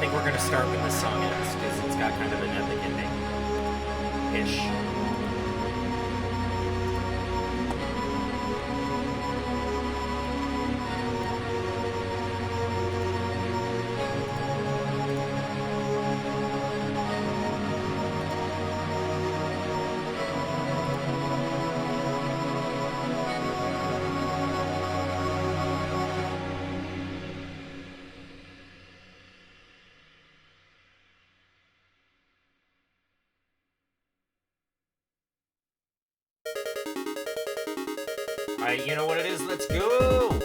think we're going to start with this song ends, because it's got kind of an epic ending-ish. Alright, you know what it is, let's go!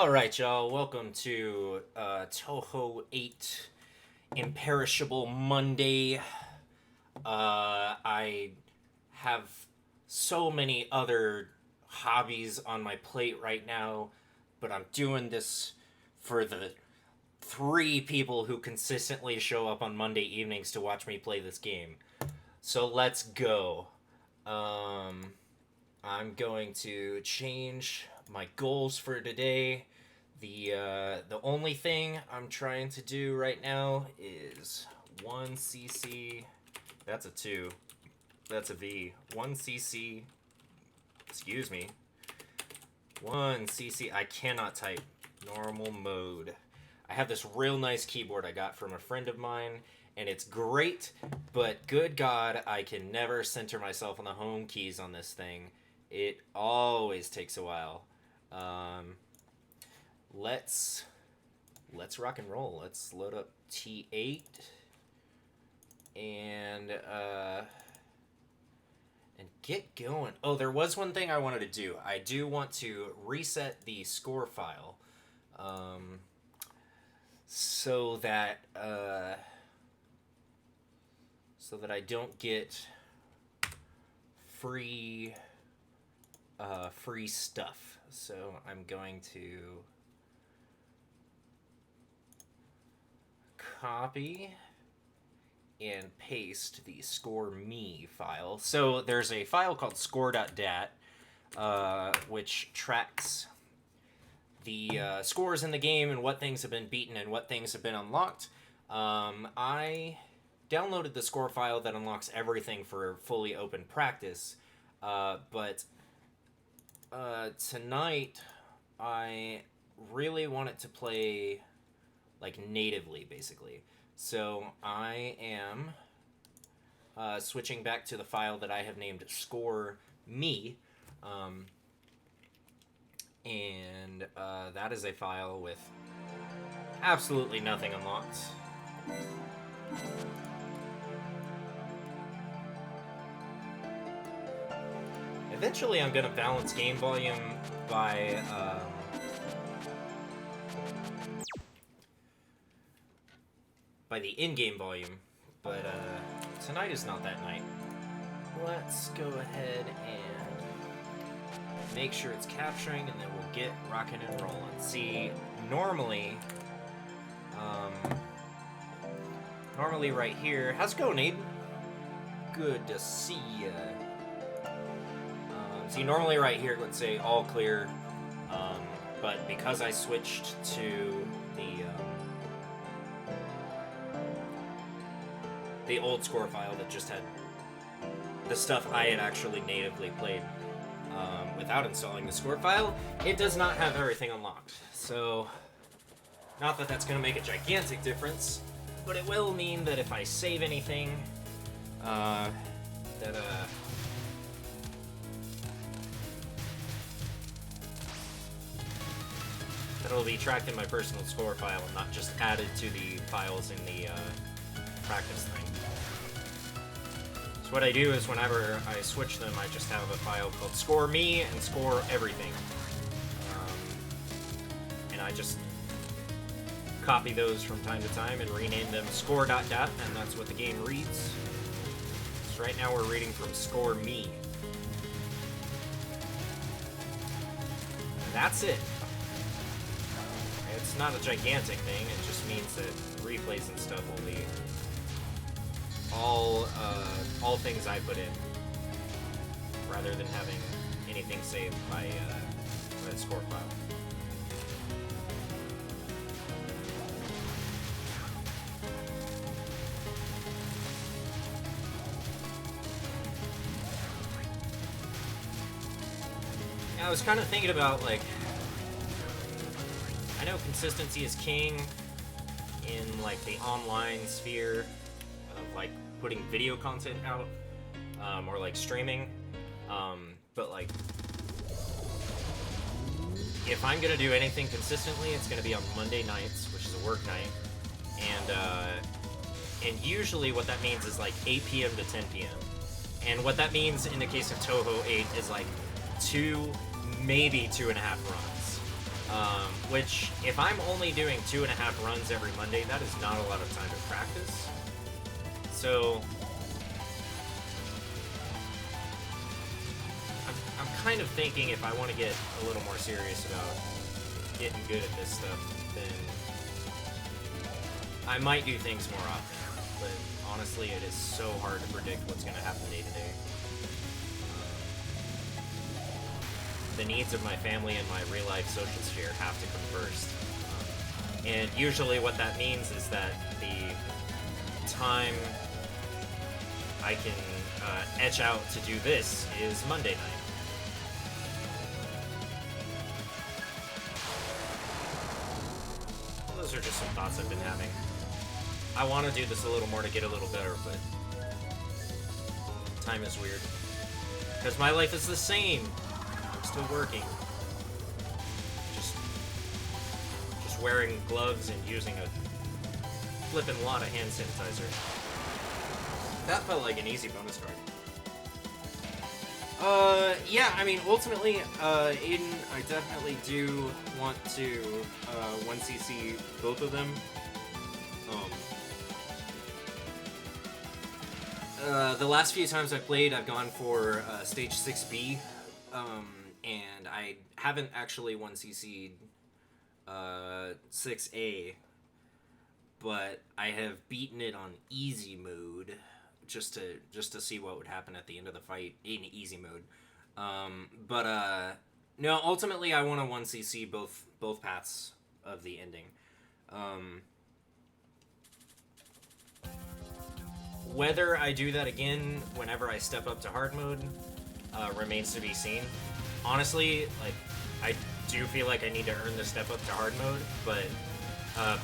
Alright, y'all, welcome to Toho 8 Imperishable Monday. I have so many other hobbies on my plate right now, but I'm doing this for the 3 people who consistently show up on Monday evenings to watch me play this game. So let's go. I'm going to change my goals for today. The only thing I'm trying to do right now is 1 cc. That's a 2. That's a V. 1 cc. Excuse me. 1 cc. I cannot type. Normal mode. I have this real nice keyboard I got from a friend of mine, and it's great, but good God, I can never center myself on the home keys on this thing. It always takes a while. Let's rock and roll. Let's load up T8 and get going. Oh, there was one thing I wanted to do. I do want to reset the score file, so that I don't get free stuff. So I'm going to copy and paste the score me file. So there's a file called score.dat, which tracks the scores in the game and what things have been beaten and what things have been unlocked. I downloaded the score file that unlocks everything for fully open practice, but tonight I really want it to play like natively, basically. So I am switching back to the file that I have named score me, and that is a file with absolutely nothing unlocked. Eventually I'm going to balance game volume by the in-game volume, but tonight is not that night. Let's go ahead and make sure it's capturing, and then we'll get rocking and rolling. See, normally right here, how's it going, Abe? Good to see ya. See, normally right here it would say all clear, but because I switched to the old score file that just had the stuff I had actually natively played without installing the score file, it does not have everything unlocked. So, not that that's going to make a gigantic difference, but it will mean that if I save anything, it'll be tracked in my personal score file and not just added to the files in the practice thing. So what I do is whenever I switch them, I just have a file called score me and score everything. And I just copy those from time to time and rename them score.dat, and that's what the game reads. So right now we're reading from score me. And that's it. It's not a gigantic thing, it just means that replays and stuff will be all things I put in, rather than having anything saved by the score file. I was kind of thinking about, like, I know consistency is king in, like, the online sphere of, like, putting video content out, or, like, streaming, but, like, if I'm gonna do anything consistently, it's gonna be on Monday nights, which is a work night, and usually what that means is, like, 8 p.m. to 10 p.m., and what that means in the case of Toho 8 is, like, 2, maybe 2.5 runs. Which, if I'm only doing 2.5 runs every Monday, that is not a lot of time to practice. So, I'm kind of thinking if I want to get a little more serious about getting good at this stuff, then I might do things more often. But honestly, it is so hard to predict what's going to happen day to day. The needs of my family and my real-life social sphere have to come first. And usually what that means is that the time I can etch out to do this is Monday night. Well, those are just some thoughts I've been having. I want to do this a little more to get a little better, but time is weird. Because my life is the same. Still working. Just wearing gloves and using a flippin' lot of hand sanitizer. That felt like an easy bonus card. Yeah, I mean, ultimately, Aiden, I definitely do want to 1cc both of them. The last few times I've played, I've gone for stage 6B. And I haven't actually 1cc'd 6A, but I have beaten it on easy mode just to see what would happen at the end of the fight in easy mode. No, ultimately I want to 1cc both paths of the ending. Whether I do that again whenever I step up to hard mode remains to be seen. Honestly, like, I do feel like I need to earn the step up to hard mode, but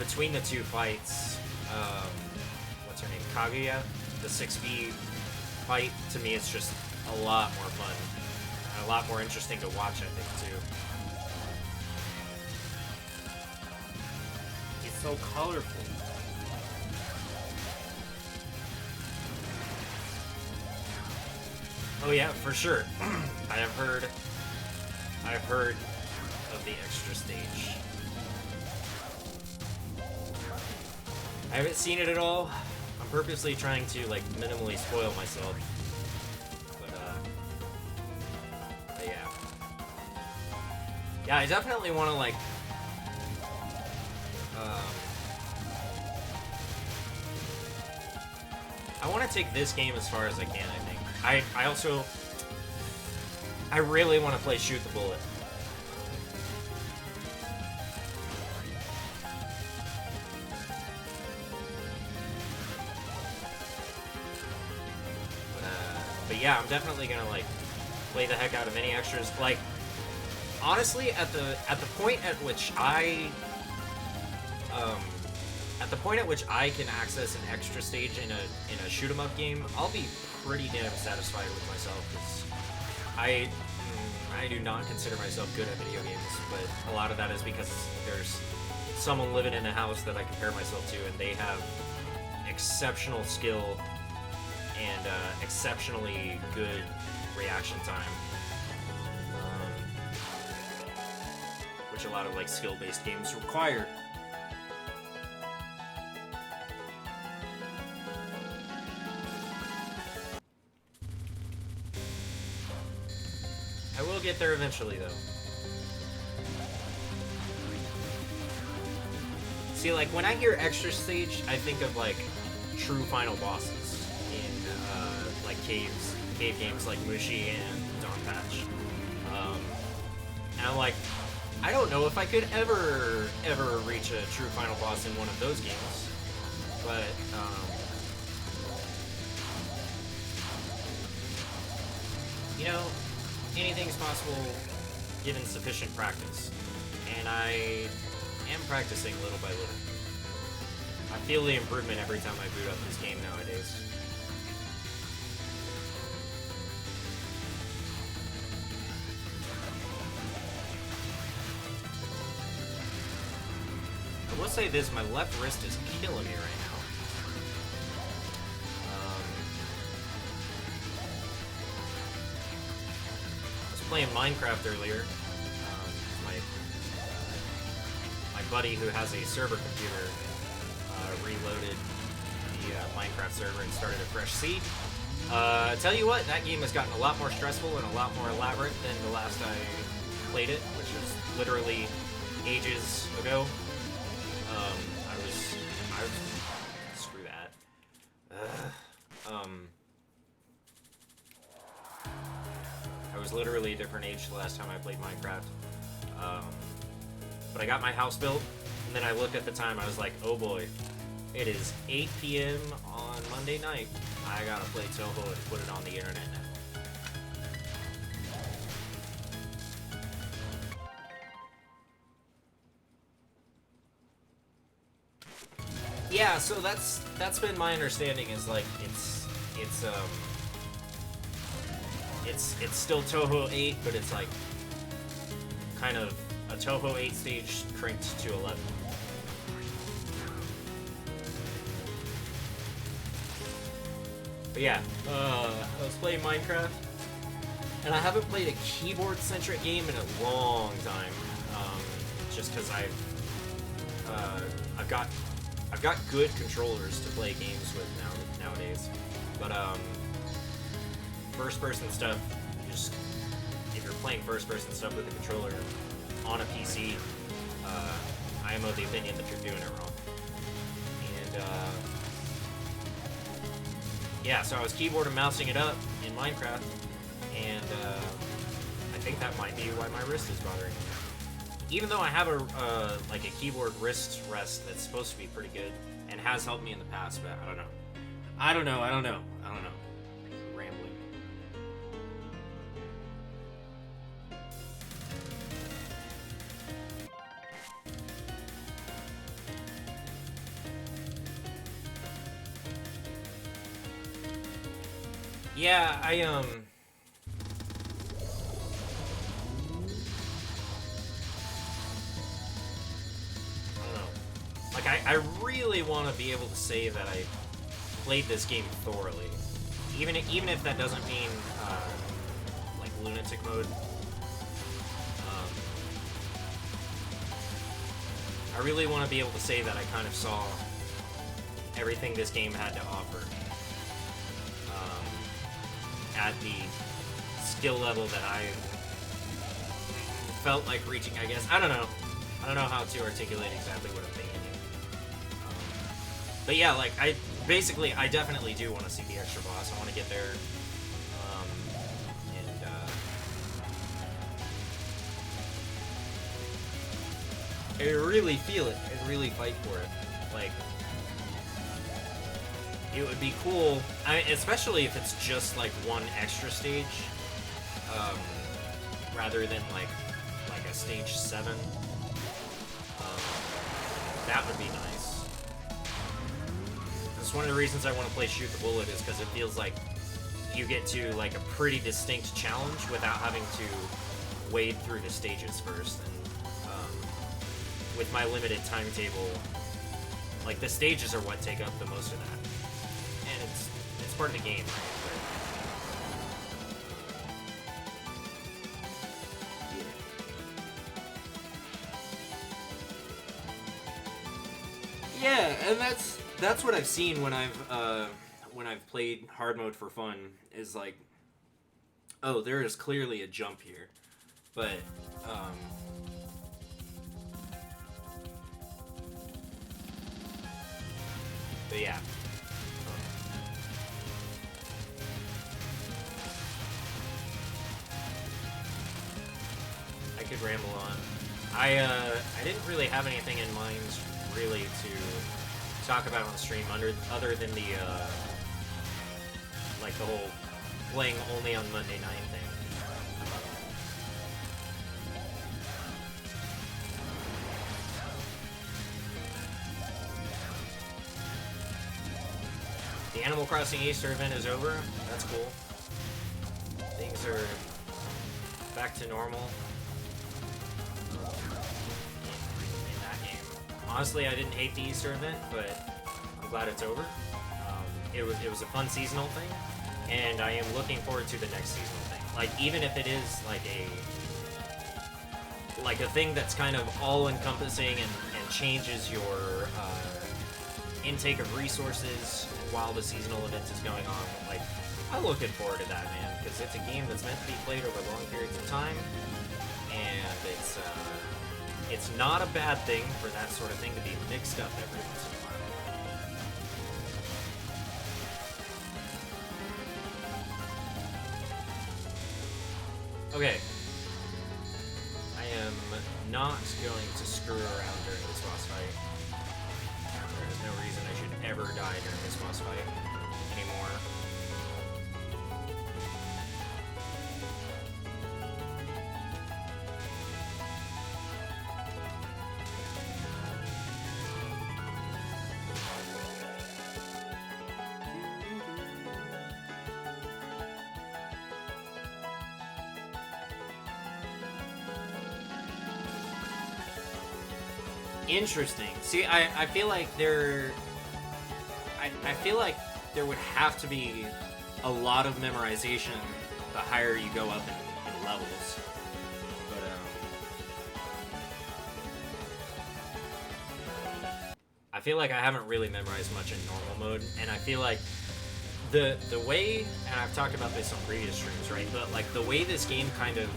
between the two fights, what's her name, Kaguya, the 6B fight, to me it's just a lot more fun, and a lot more interesting to watch, I think, too. It's so colorful. Oh yeah, for sure. I've heard of the extra stage. I haven't seen it at all. I'm purposely trying to, like, minimally spoil myself. But yeah. Yeah, I definitely want to, like, I want to take this game as far as I can, I think. I also... I really want to play Shoot the Bullet. But yeah, I'm definitely gonna, like, play the heck out of any extras. Like, honestly, at the point at which I can access an extra stage in a shoot 'em up game, I'll be pretty damn satisfied with myself, because I do not consider myself good at video games, but a lot of that is because there's someone living in a house that I compare myself to, and they have exceptional skill and exceptionally good reaction time, which a lot of, like, skill-based games require. I will get there eventually, though. See, like, when I hear extra stage, I think of, like, true final bosses in, like, cave games like Mushi and Dawn Patch. And I'm like, I don't know if I could ever reach a true final boss in one of those games. But, you know, anything's possible given sufficient practice, and I am practicing little by little. I feel the improvement every time I boot up this game nowadays. I will say this, my left wrist is killing me right now. Playing Minecraft earlier. My buddy who has a server computer reloaded the Minecraft server and started a fresh seed. Tell you what, that game has gotten a lot more stressful and a lot more elaborate than the last I played it, which was literally ages ago. Screw that. I was literally a different age the last time I played Minecraft. But I got my house built, and then I looked at the time, I was like, oh boy, it is 8 p.m. on Monday night. I gotta play Toho and put it on the internet now. Yeah, so that's been my understanding, is like it's still Toho 8, but it's like kind of a Toho 8 stage cranked to 11. But yeah, I was playing Minecraft, and I haven't played a keyboard-centric game in a long time, just because I've got good controllers to play games with nowadays, but first-person stuff, if you're playing first-person stuff with a controller on a PC, I am of the opinion that you're doing it wrong. And yeah, so I was keyboard and mousing it up in Minecraft, and I think that might be why my wrist is bothering me. Even though I have a keyboard wrist rest that's supposed to be pretty good and has helped me in the past, but I don't know. Rambling. Yeah, I don't know. Like, I really want to be able to say that I played this game thoroughly, even if that doesn't mean like lunatic mode. I really want to be able to say that I kind of saw everything this game had to offer at the skill level that I felt like reaching, I guess. I don't know how to articulate exactly what I'm thinking. But yeah, like, I definitely do want to see the extra boss. I want to get there, and I really feel it and really fight for it. Like, it would be cool, especially if it's just like one extra stage, rather than like a stage 7. That would be nice. That's one of the reasons I want to play Shoot the Bullet, is because it feels like you get to like a pretty distinct challenge without having to wade through the stages first. And with my limited timetable, like, the stages are what take up the most of that. And it's part of the game, right? Yeah, and that's what I've seen when I've played hard mode for fun, is like, oh, there is clearly a jump here, but yeah. I could ramble on. I didn't really have anything in mind really to talk about on the stream other than the like the whole playing only on Monday night thing. The Animal Crossing Easter event is over. That's cool. Things are back to normal in that game. Honestly, I didn't hate the Easter event, but I'm glad it's over. It was a fun seasonal thing, and I am looking forward to the next seasonal thing. Like, even if it is like a thing that's kind of all-encompassing and changes your intake of resources while the seasonal event is going on. Like, I'm looking forward to that, man, because it's a game that's meant to be played over long periods of time, and it's not a bad thing for that sort of thing to be mixed up every once in a while. Okay. I am not going to screw around during this boss fight. There is no reason I should ever die during this boss fight anymore. Interesting. See, I feel like I feel like there would have to be a lot of memorization the higher you go up in levels. But I feel like I haven't really memorized much in normal mode, and I feel like the way, and I've talked about this on previous streams, right? But like the way this game kind of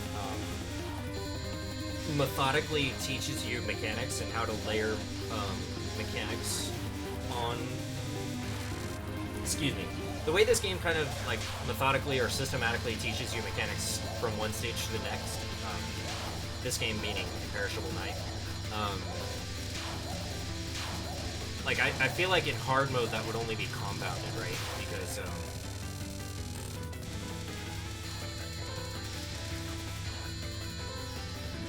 methodically teaches you mechanics and how to layer mechanics on. Excuse me. The way this game kind of like methodically or systematically teaches you mechanics from one stage to the next. This game meaning Imperishable Night. Like I feel like in hard mode that would only be compounded, right?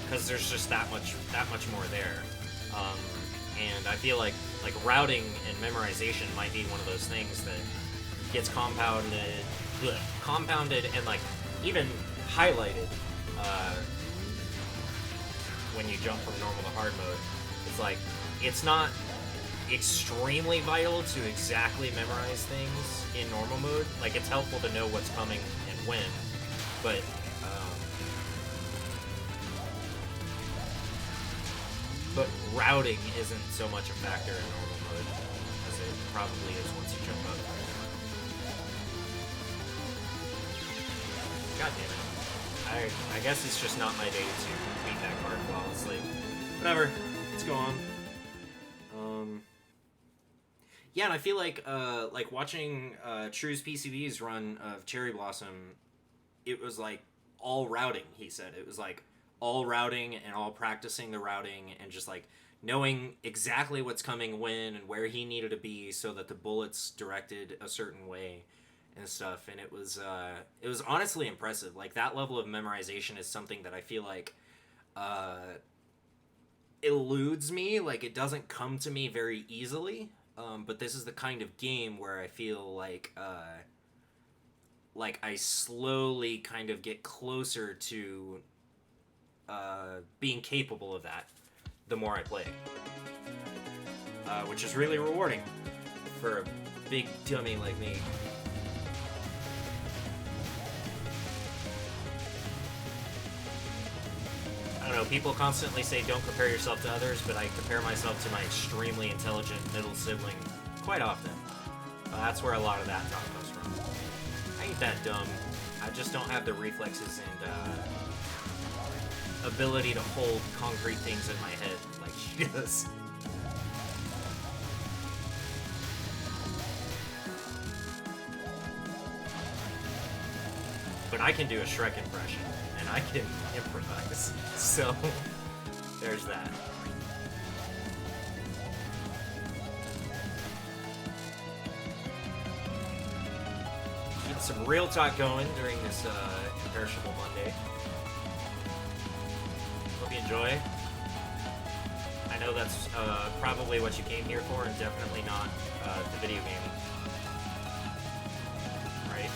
Because there's just that much more there, and I feel like routing and memorization might be one of those things that gets compounded and like even highlighted when you jump from normal to hard mode. It's like it's not extremely vital to exactly memorize things in normal mode. Like it's helpful to know what's coming and when, but routing isn't so much a factor in normal mode as it probably is once you jump up. God damn it. I guess it's just not my day to beat that card flawlessly. Whatever. Let's go on. Yeah, and I feel like watching True's PCB's run of Cherry Blossom, it was like all routing, he said. It was like all routing and all practicing the routing and just like knowing exactly what's coming when and where he needed to be so that the bullets directed a certain way and stuff. And it was honestly impressive. Like that level of memorization is something that I feel like eludes me. Like it doesn't come to me very easily. But this is the kind of game where I feel like I slowly kind of get closer to being capable of that the more I play, which is really rewarding for a big dummy like me. I don't know, people constantly say don't compare yourself to others, but I compare myself to my extremely intelligent middle sibling quite often. That's where a lot of that talk comes from. I ain't that dumb. I just don't have the reflexes and ability to hold concrete things in my head like she does. But I can do a Shrek impression, and I can improvise, so there's that. Keep some real talk going during this Imperishable Monday. Hope you enjoy. I know that's probably what you came here for, and definitely not the video game. Right?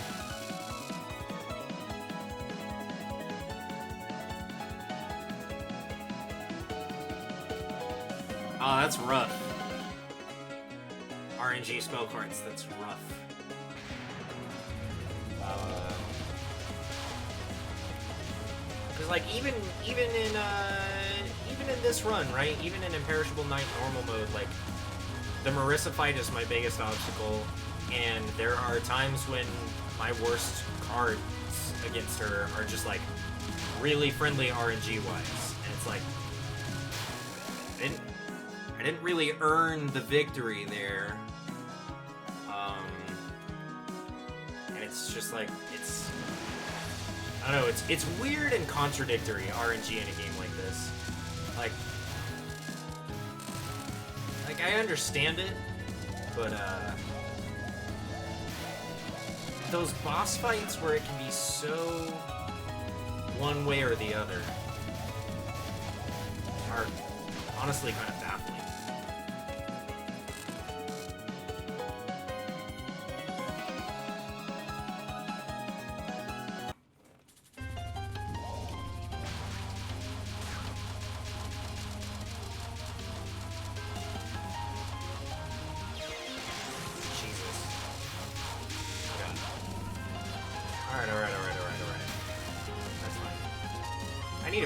Oh, that's rough. RNG spell cards, that's rough. Because like even in even in this run, right? Even in Imperishable Knight normal mode, like, the Marissa fight is my biggest obstacle, and there are times when my worst cards against her are just, like, really friendly RNG-wise. And it's like, I didn't really earn the victory there. And it's just like, I don't know, it's weird and contradictory, RNG in a game like this. Like I understand it, but, those boss fights where it can be so one way or the other are honestly kind of baffling.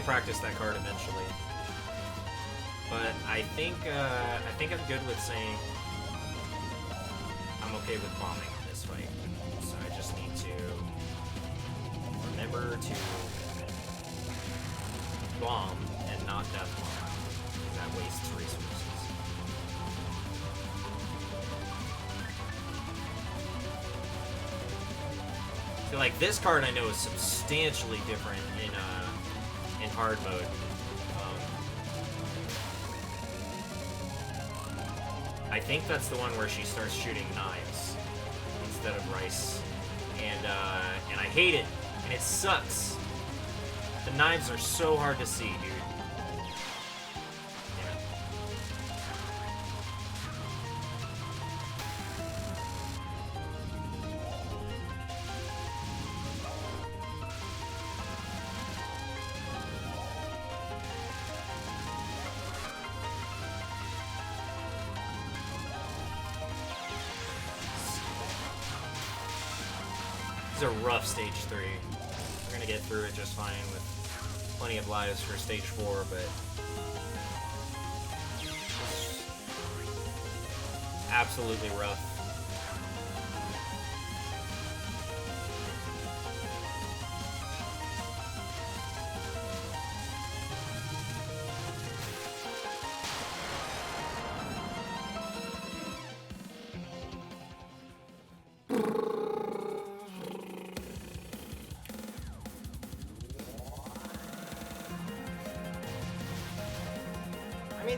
Practice that card eventually, but I think I'm good with saying I'm okay with bombing this fight. So I just need to remember to bomb and not death bomb, because that wastes resources. So like this card I know is substantially different in hard mode. I think that's the one where she starts shooting knives instead of rice, and I hate it, and it sucks. The knives are so hard to see, dude. It's a rough stage 3. We're gonna get through it just fine with plenty of lives for stage 4, but it's absolutely rough.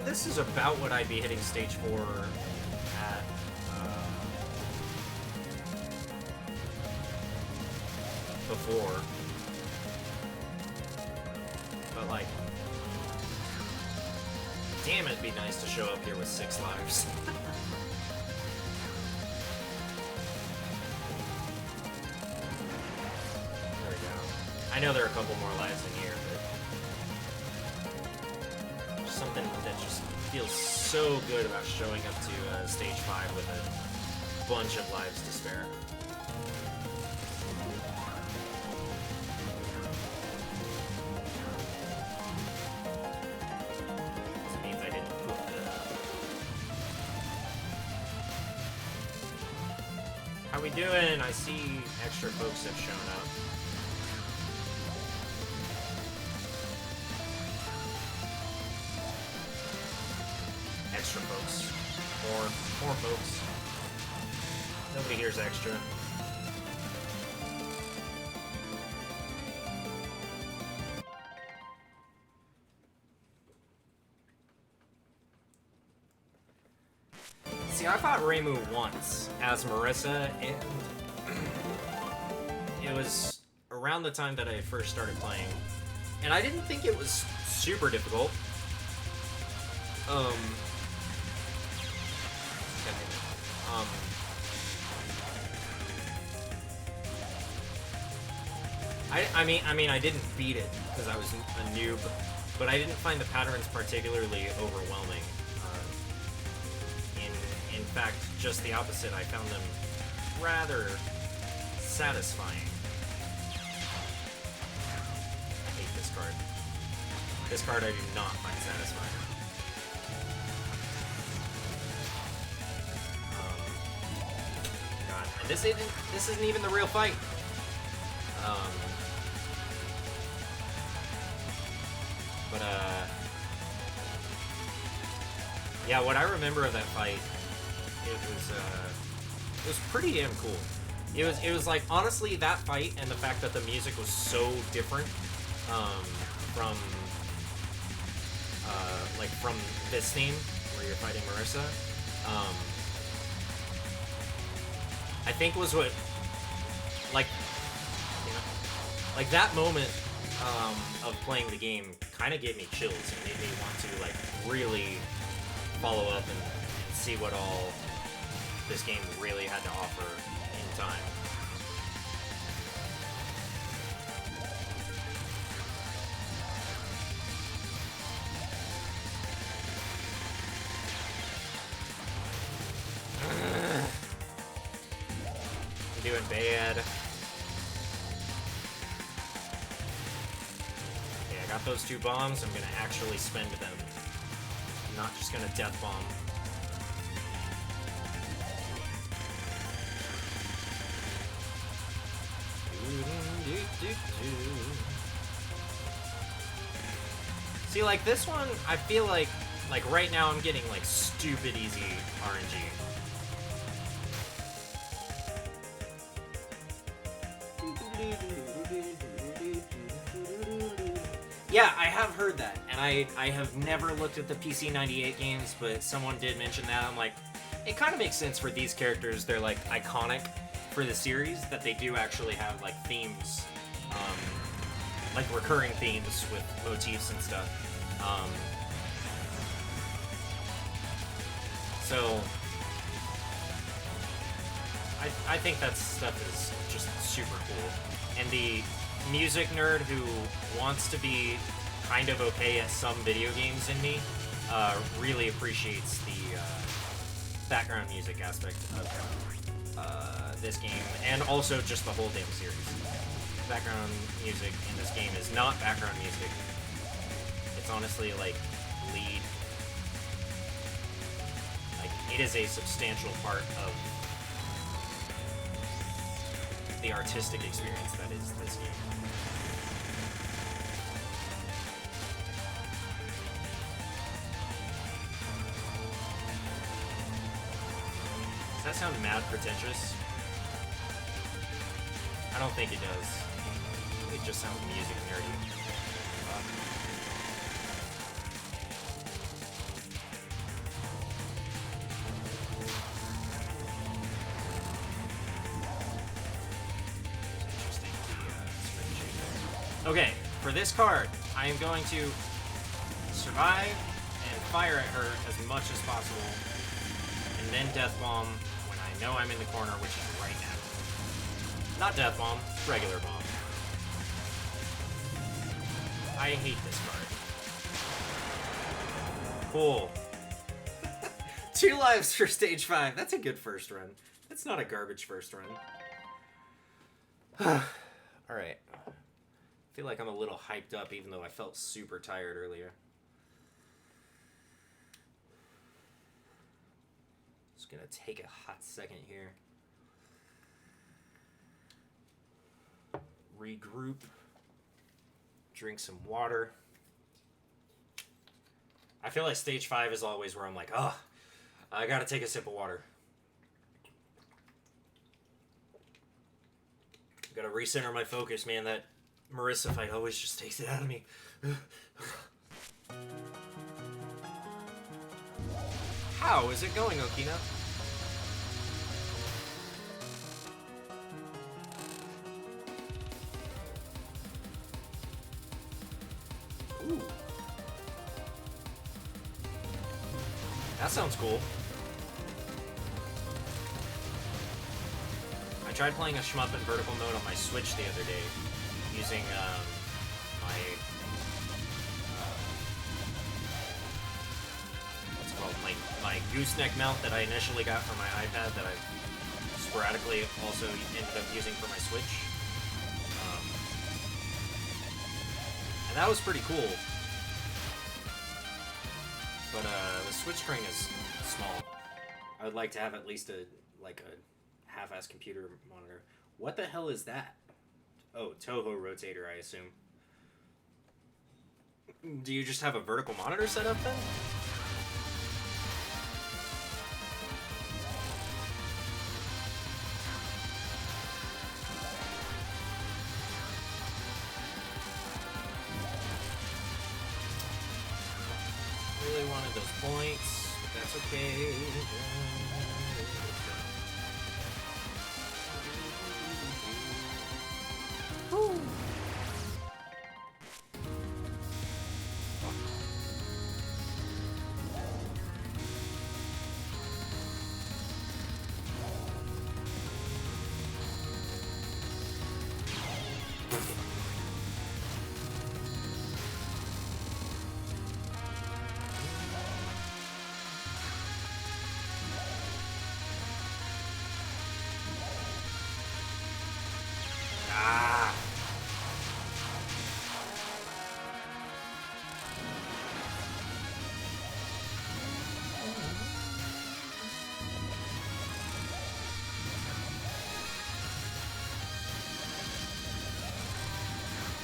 This is about what I'd be hitting stage 4 at. Before. But like, damn, it'd be nice to show up here with 6 lives. There we go. I know there are a couple more lives in here, but something that just feels so good about showing up to stage 5 with a bunch of lives to spare. This means I didn't put the... How we doing? I see extra folks have shown up. Extra folks. More folks. Nobody here's extra. See, I fought Reimu once as Marissa, and it was around the time that I first started playing, and I didn't think it was super difficult. I mean, I didn't beat it because I was a noob, but I didn't find the patterns particularly overwhelming. In fact, just the opposite. I found them rather satisfying. I hate this card. This card I do not find satisfying. God, and this isn't even the real fight. Yeah, what I remember of that fight, it was pretty damn cool. It was like, honestly, that fight and the fact that the music was so different from this theme where you're fighting Marissa, I think was what, like, you know, like that moment of playing the game kind of gave me chills and made me want to like really follow up and see what all this game really had to offer in time. I'm doing bad. Okay, I got those 2 bombs. I'm gonna actually spend them. I'm not just gonna death bomb. See, like this one, I feel like right now I'm getting like stupid easy RNG. Yeah, I have heard that, and I have never looked at the PC 98 games, but someone did mention that. I'm like, it kind of makes sense for these characters. They're like iconic for the series, that they do actually have like themes, like recurring themes with motifs and stuff. So I think that stuff is just super cool. And the music nerd who wants to be kind of okay at some video games in me really appreciates the background music aspect of this game, and also just the whole damn series. Background music in this game is not background music. It's honestly like lead. Like, it is a substantial part of the artistic experience that is this game. Does that sound mad pretentious? I don't think it does. It just sounds music nerdy. Interesting. Okay, for this card, I am going to survive and fire at her as much as possible, and then death bomb when I know I'm in the corner, which is right now. Not death bomb, regular bomb. I hate this card. Cool. 2 lives for stage 5. That's a good first run. That's not a garbage first run. Alright. I feel like I'm a little hyped up even though I felt super tired earlier. Just gonna take a hot second here. Regroup. Drink some water. I feel like stage 5 is always where I'm like, oh, I gotta take a sip of water. Gotta recenter my focus, man. That Marissa fight always just takes it out of me. How is it going, Okina? Ooh. That sounds cool. I tried playing a shmup in vertical mode on my Switch the other day, using my what's it called, my gooseneck mount that I initially got for my iPad that I sporadically also ended up using for my Switch, and that was pretty cool. but the Switch screen is small. I would like to have at least a half-ass computer monitor. What the hell is that? Oh, Toho rotator, I assume. Do you just have a vertical monitor set up then? Really wanted those points, but that's okay. Woo.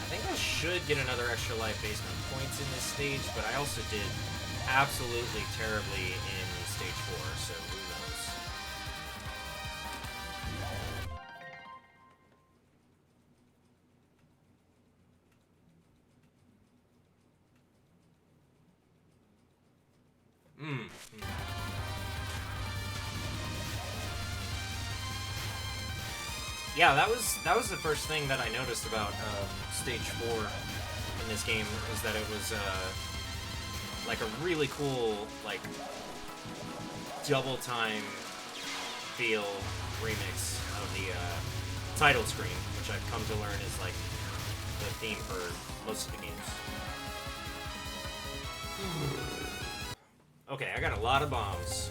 I think I should get another extra life based on points in this stage, but I also did absolutely terribly in stage 4, so who knows. Yeah, that was the first thing that I noticed about stage 4 in this game, is that it was like a really cool like double time feel remix of the title screen, which I've come to learn is like the theme for most of the games. Okay, I got a lot of bombs.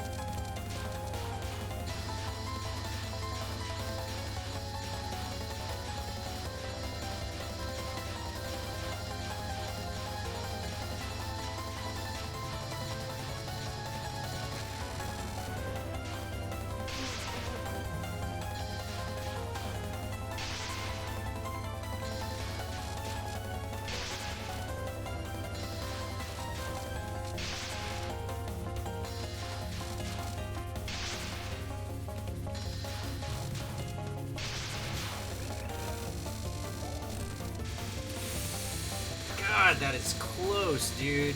God, that is close, dude.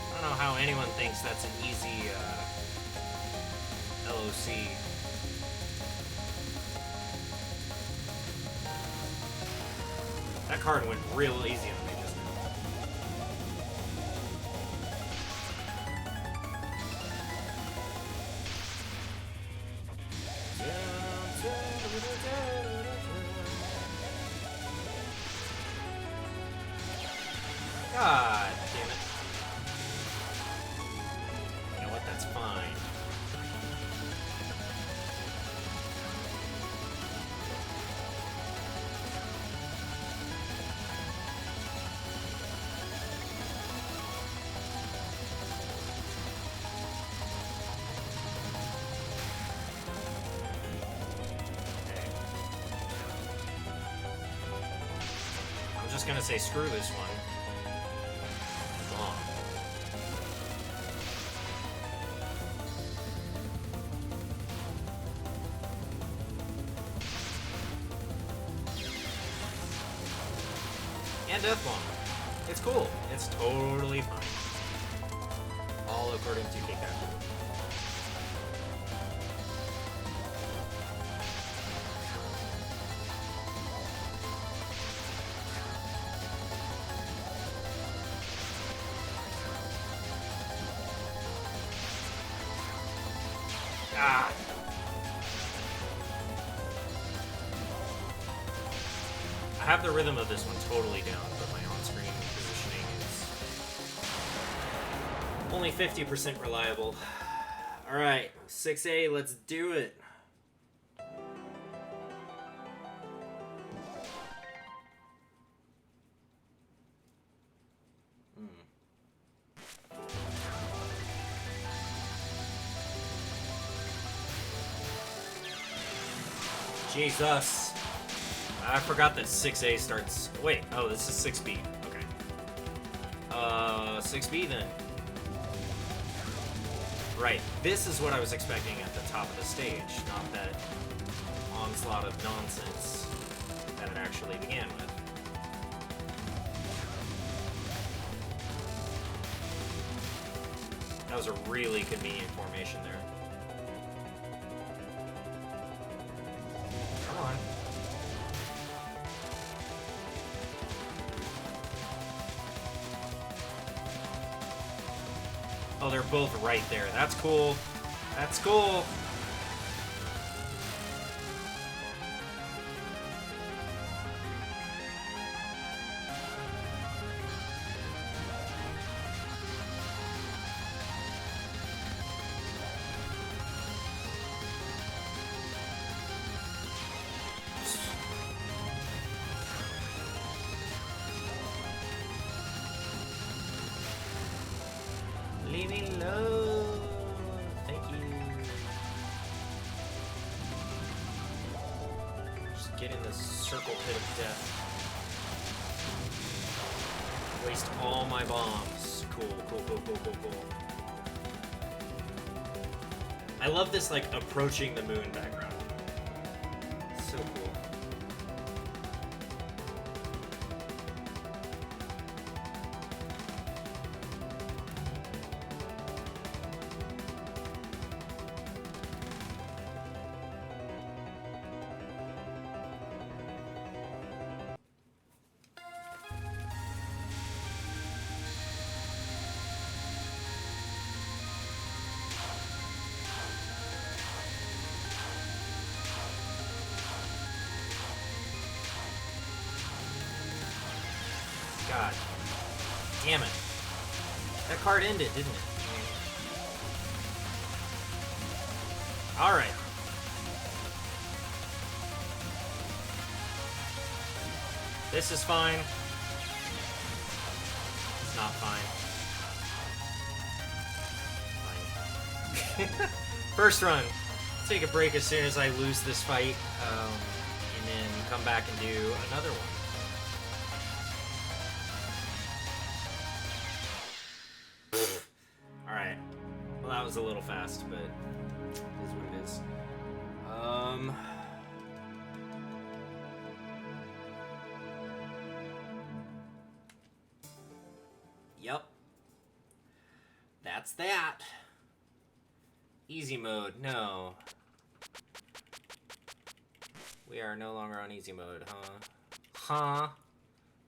I don't know how anyone thinks that's an easy LOC. That card went real easy on me just now. God damn it. You know what? That's fine. Okay. I'm just gonna say screw this one. And death bomb. It's cool. It's totally fine. All according to Kikaku. Ah! I have the rhythm of this one totally down, but my on-screen positioning is only 50% reliable. Alright, 6A, let's do it. Jesus. I forgot that 6A starts... Wait, oh, this is 6B. Okay. 6B then. Right, this is what I was expecting at the top of the stage, not that onslaught of nonsense that it actually began with. That was a really convenient formation there. Come on. Oh, they're both right there. That's cool. That's cool. Leaving low. Thank you. Just get in the circle pit of death. Waste all my bombs. Cool, cool, cool, cool, cool, cool. I love this, like, approaching the moon background. So cool. God damn it. That card ended, didn't it? Alright. This is fine. It's not fine. Fine. First run. Take a break as soon as I lose this fight, and then come back and do another one. Alright. Well, that was a little fast, but it is what it is. Yep. That's that. Easy mode, no. We are no longer on easy mode, huh? Huh?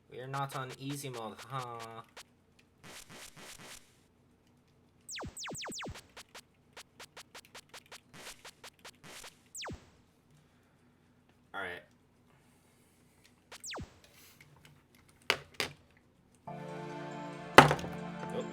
We are not on easy mode, huh? Alright. Oh.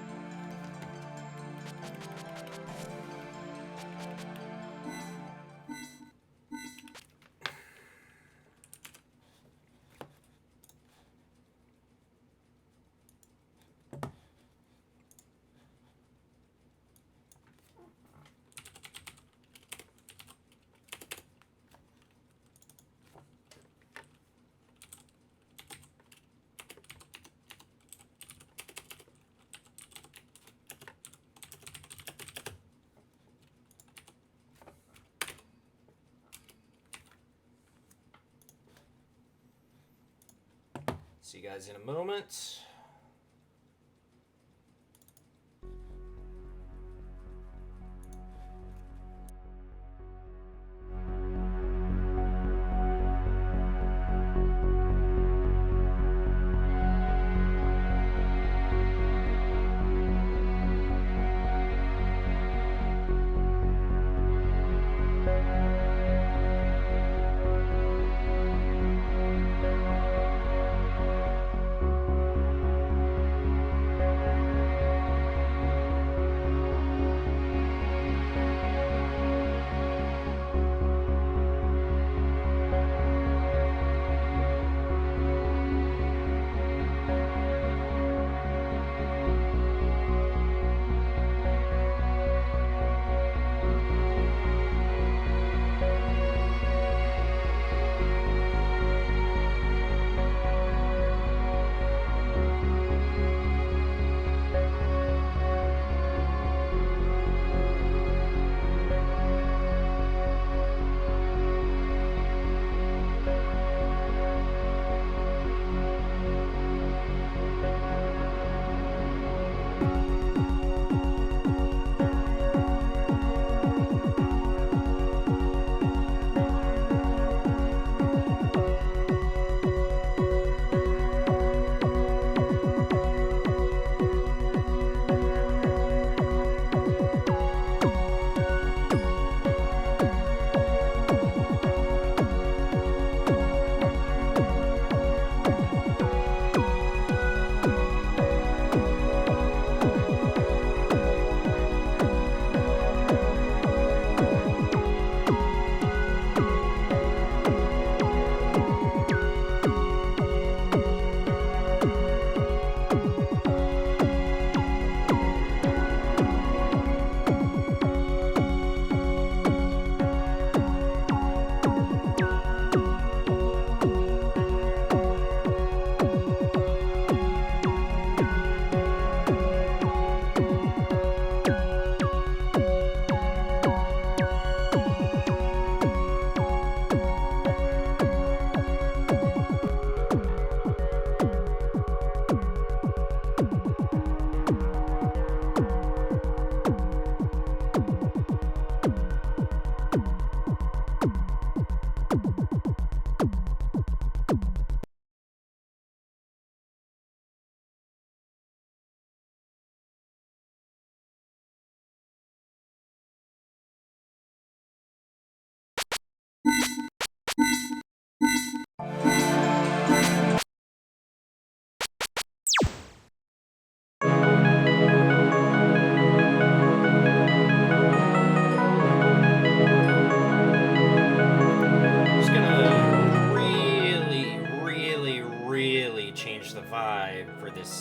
See you guys in a moment.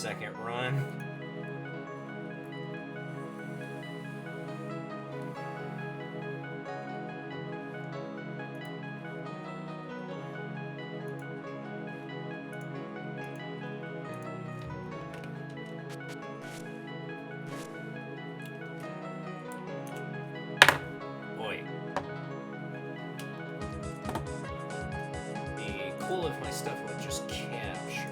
second run. Boy. Be cool if my stuff would just capture.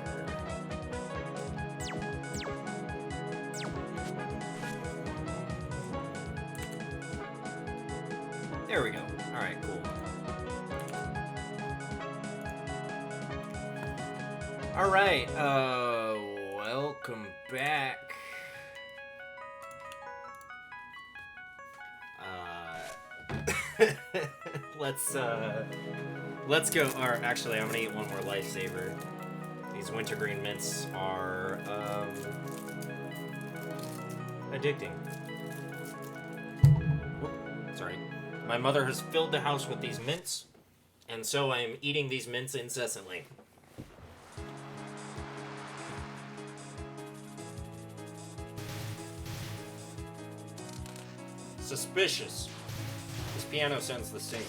There we go. Alright, cool. Alright, welcome back. Let's go. Or actually, I'm gonna eat one more lifesaver. These wintergreen mints are, addicting. Sorry. My mother has filled the house with these mints, and so I'm eating these mints incessantly. Suspicious. This piano sounds the same.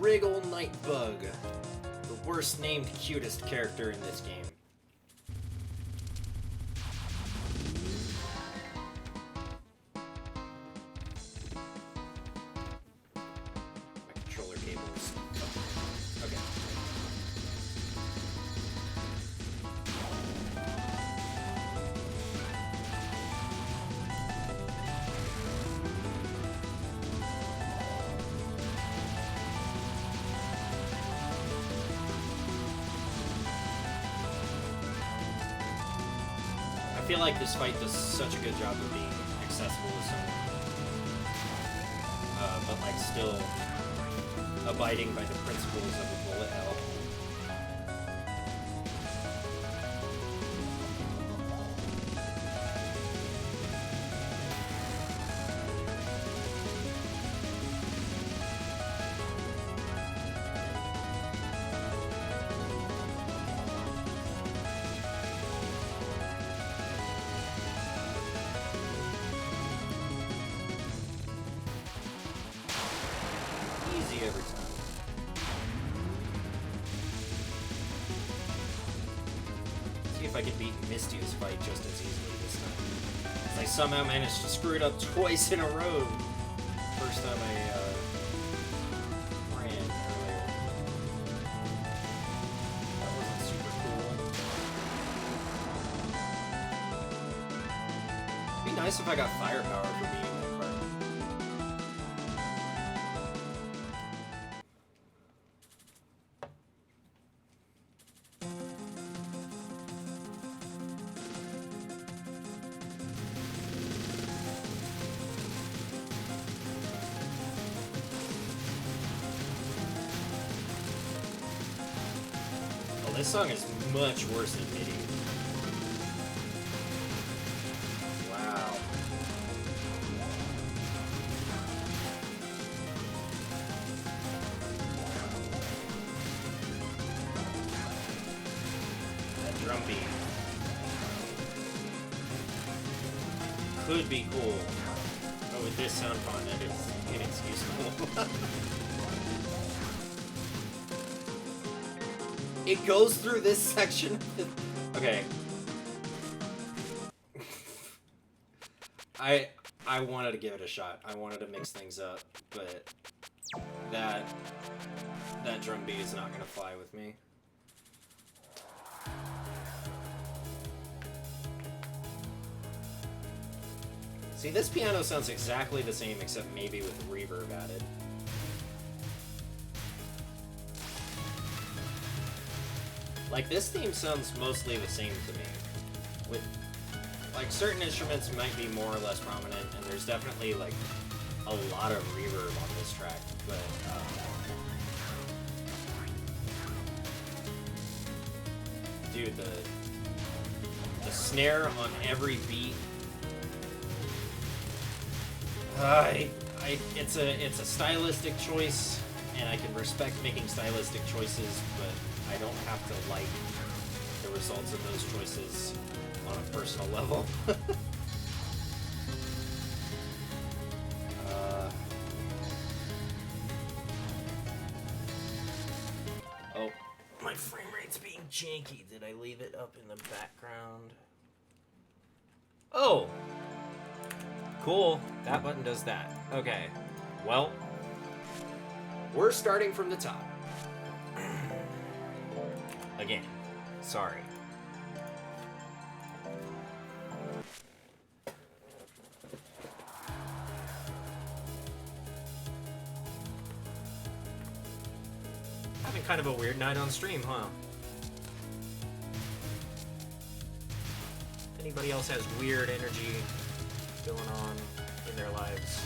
Wriggle Nightbug, the worst named, cutest character in this game. My controller cables. Okay. I feel like this fight does such a good job of being accessible to someone, but like still abiding by the principles of a bullet hell. Every time. See if I can beat Misty's fight just as easily this time. I somehow managed to screw it up twice in a row. First time I ran earlier. That wasn't super cool. It'd be nice if I got firepower for beating that part. This song is much worse than MIDI. Wow. could be cool. But with this sound font, it is inexcusable. It goes through this section. Okay. I wanted to give it a shot. I wanted to mix things up, but that drum beat is not gonna fly with me. See, this piano sounds exactly the same, except maybe with reverb added. Like, this theme sounds mostly the same to me. With, like, certain instruments might be more or less prominent, and there's definitely, like, a lot of reverb on this track, but, dude, the snare on every beat, it's a stylistic choice, and I can respect making stylistic choices, but I don't have to like the results of those choices on a personal level. Oh, my frame rate's being janky. Did I leave it up in the background? Oh! Cool. That button does that. Okay. Well, we're starting from the top. Again, sorry. Having kind of a weird night on stream, huh? Anybody else has weird energy going on in their lives?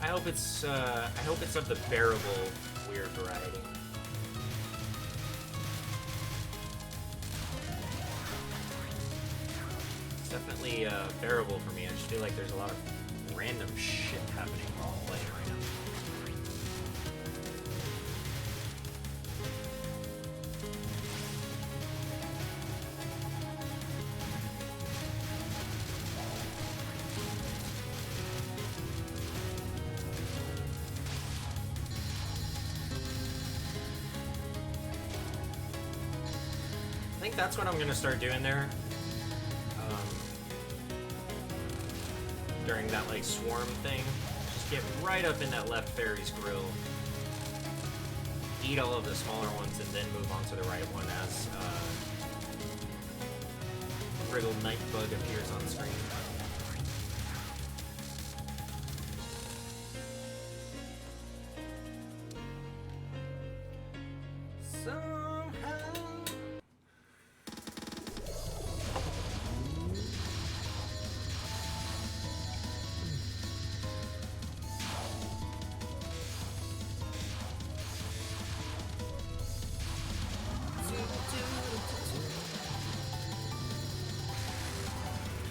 I hope it's of the bearable weird variety. It's definitely bearable for me. I just feel like there's a lot of random shit happening while I'm playing right now. I think that's what I'm gonna start doing there. During that like swarm thing, just get right up in that left fairy's grill, eat all of the smaller ones, and then move on to the right one as Wriggle Nightbug appears on screen.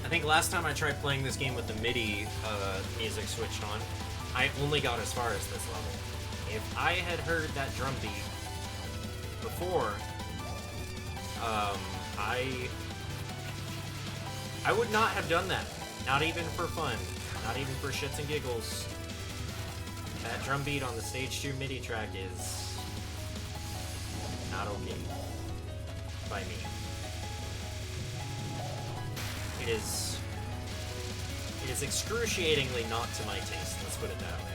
I think last time I tried playing this game with the MIDI music switched on, I only got as far as this level. If I had heard that drum beat before, I would not have done that. Not even for fun. Not even for shits and giggles. That drum beat on the Stage 2 MIDI track is not okay by me. It is excruciatingly not to my taste, let's put it that way.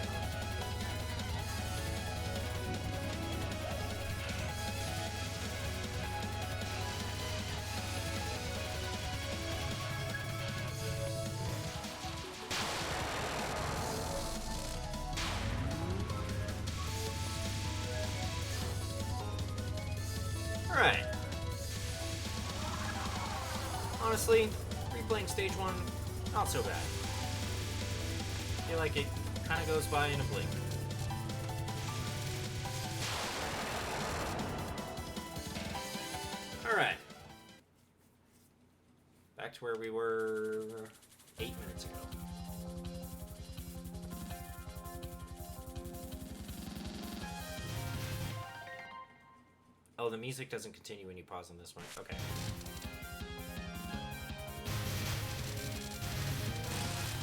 Alright. Honestly, replaying stage 1, not so bad. I feel like it kind of goes by in a blink. Alright. Back to where we were 8 minutes ago. Oh, the music doesn't continue when you pause on this one. Okay.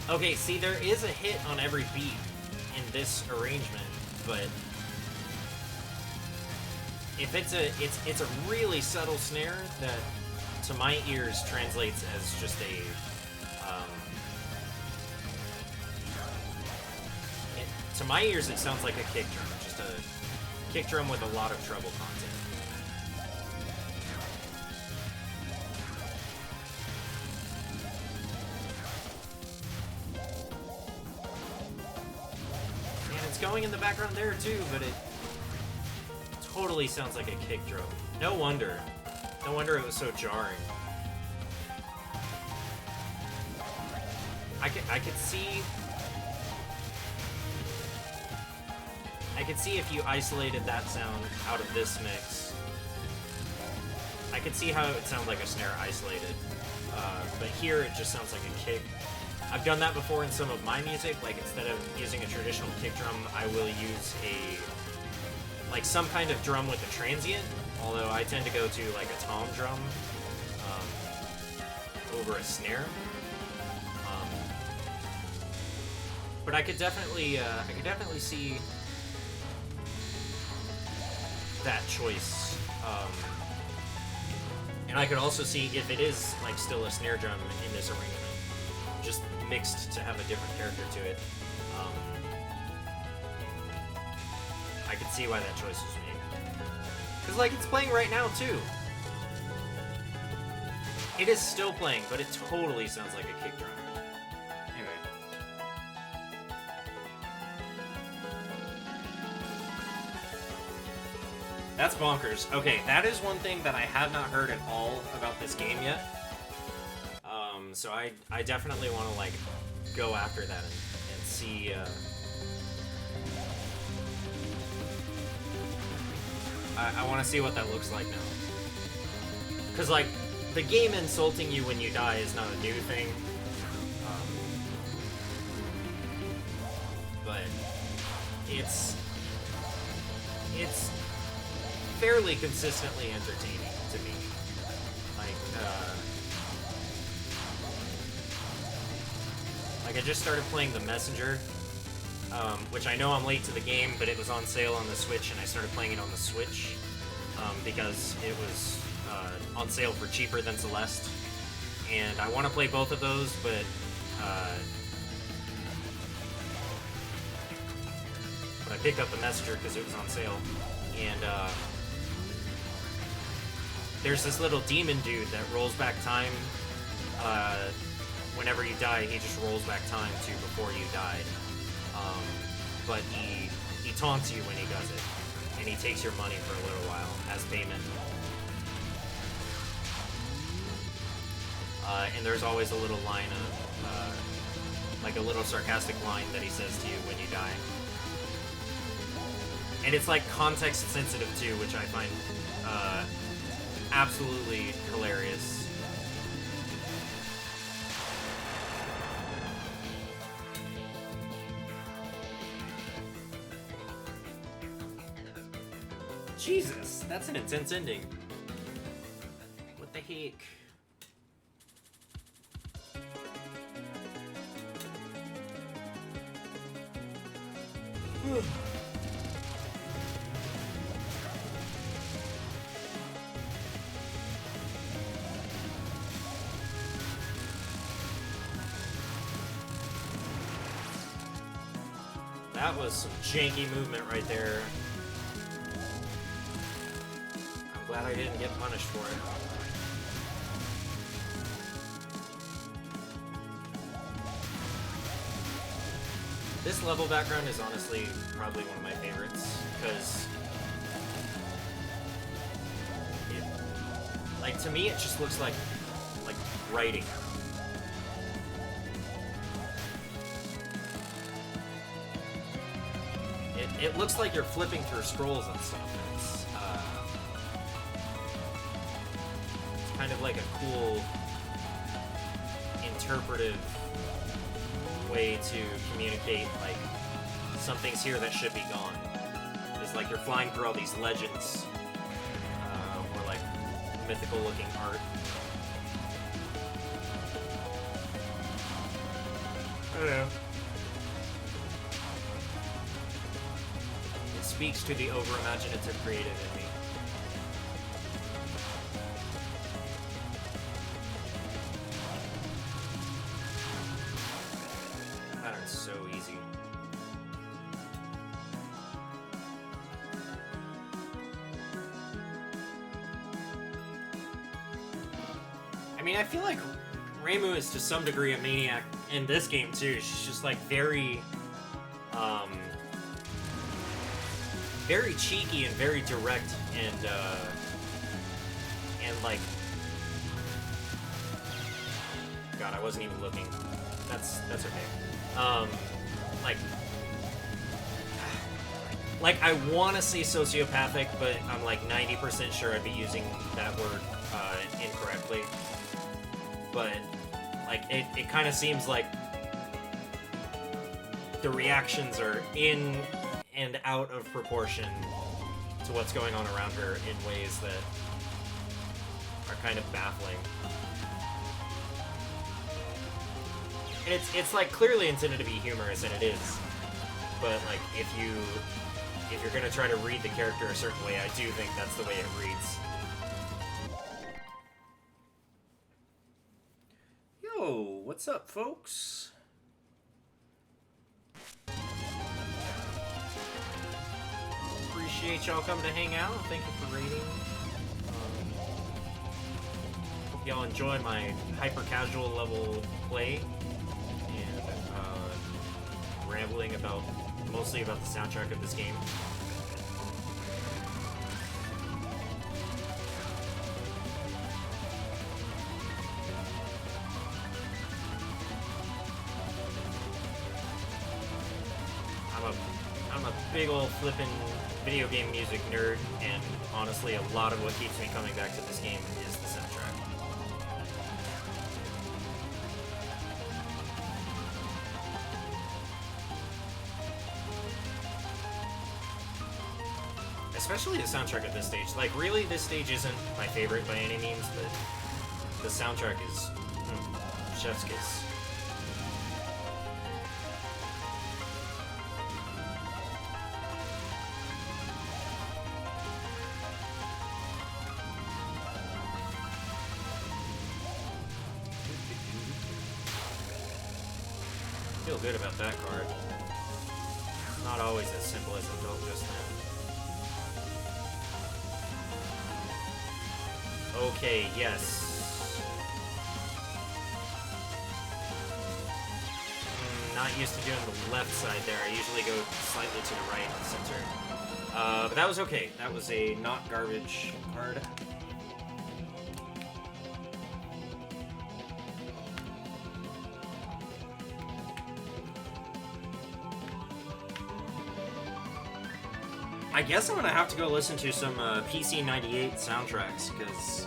Okay, see, there is a hit on every beat in this arrangement, but if it's a really subtle snare that to my ears translates as just a to my ears it sounds like a kick drum, just a kick drum with a lot of treble content. And it's going in the background there too, but it totally sounds like a kick drum. No wonder it was so jarring. I could see if you isolated that sound out of this mix. I could see how it would sound like a snare isolated. But here it just sounds like a kick. I've done that before in some of my music, like instead of using a traditional kick drum, I will use some kind of drum with a transient, although I tend to go to like a tom drum over a snare. But I could definitely see that choice, and I could also see if it is like still a snare drum in this arrangement, just mixed to have a different character to it. I could see why that choice was made, because like it's playing right now too. It is still playing, but it totally sounds like a kick drum. That's bonkers. Okay, that is one thing that I have not heard at all about this game yet. So I definitely want to like go after that and see. I want to see what that looks like now. Cause like the game insulting you when you die is not a new thing. But it's fairly consistently entertaining to me. Like I just started playing The Messenger, which I know I'm late to the game, but it was on sale on the Switch, and I started playing it on the Switch because it was on sale for cheaper than Celeste. And I want to play both of those, but I picked up The Messenger because it was on sale. And there's this little demon dude that rolls back time. Whenever you die, he just rolls back time to before you died. But he taunts you when he does it, and he takes your money for a little while as payment. And there's always a little line of, like a little sarcastic line that he says to you when you die. And it's like context sensitive too, which I find absolutely hilarious. Jesus, that's an intense ending. What the heck? That was some janky movement right there. I'm glad I didn't get punished for it. This level background is honestly probably one of my favorites, because like to me it just looks like writing. It looks like you're flipping through scrolls and stuff. It's kind of like a cool interpretive way to communicate like something's here that should be gone. It's like you're flying through all these legends or like mythical looking art. I don't know. It speaks to the over-imaginative creative in me. Pattern's so easy. I mean, I feel like Reimu is to some degree a maniac in this game too. She's just like very very cheeky and very direct and like, God, I wasn't even looking. That's okay. Like I want to say sociopathic, but I'm like 90% sure I'd be using that word incorrectly. But like it kind of seems like the reactions are in and out of proportion to what's going on around her in ways that are kind of baffling. And it's like clearly intended to be humorous, and it is. But like if you're gonna try to read the character a certain way, I do think that's the way it reads. Yo, what's up, folks? Appreciate y'all coming to hang out. Thank you for raiding. Hope y'all enjoy my hyper casual level play and rambling mostly about the soundtrack of this game. I'm a big old flippin' video game music nerd, and honestly, a lot of what keeps me coming back to this game is the soundtrack. Especially the soundtrack at this stage. Like, really, this stage isn't my favorite by any means, but the soundtrack is chef's kiss. Feel good about that card. Not always as simple as it felt just now. Okay, yes. Not used to doing the left side there. I usually go slightly to the right and center. But that was okay. That was a not garbage card. I guess I'm gonna have to go listen to some PC 98 soundtracks, because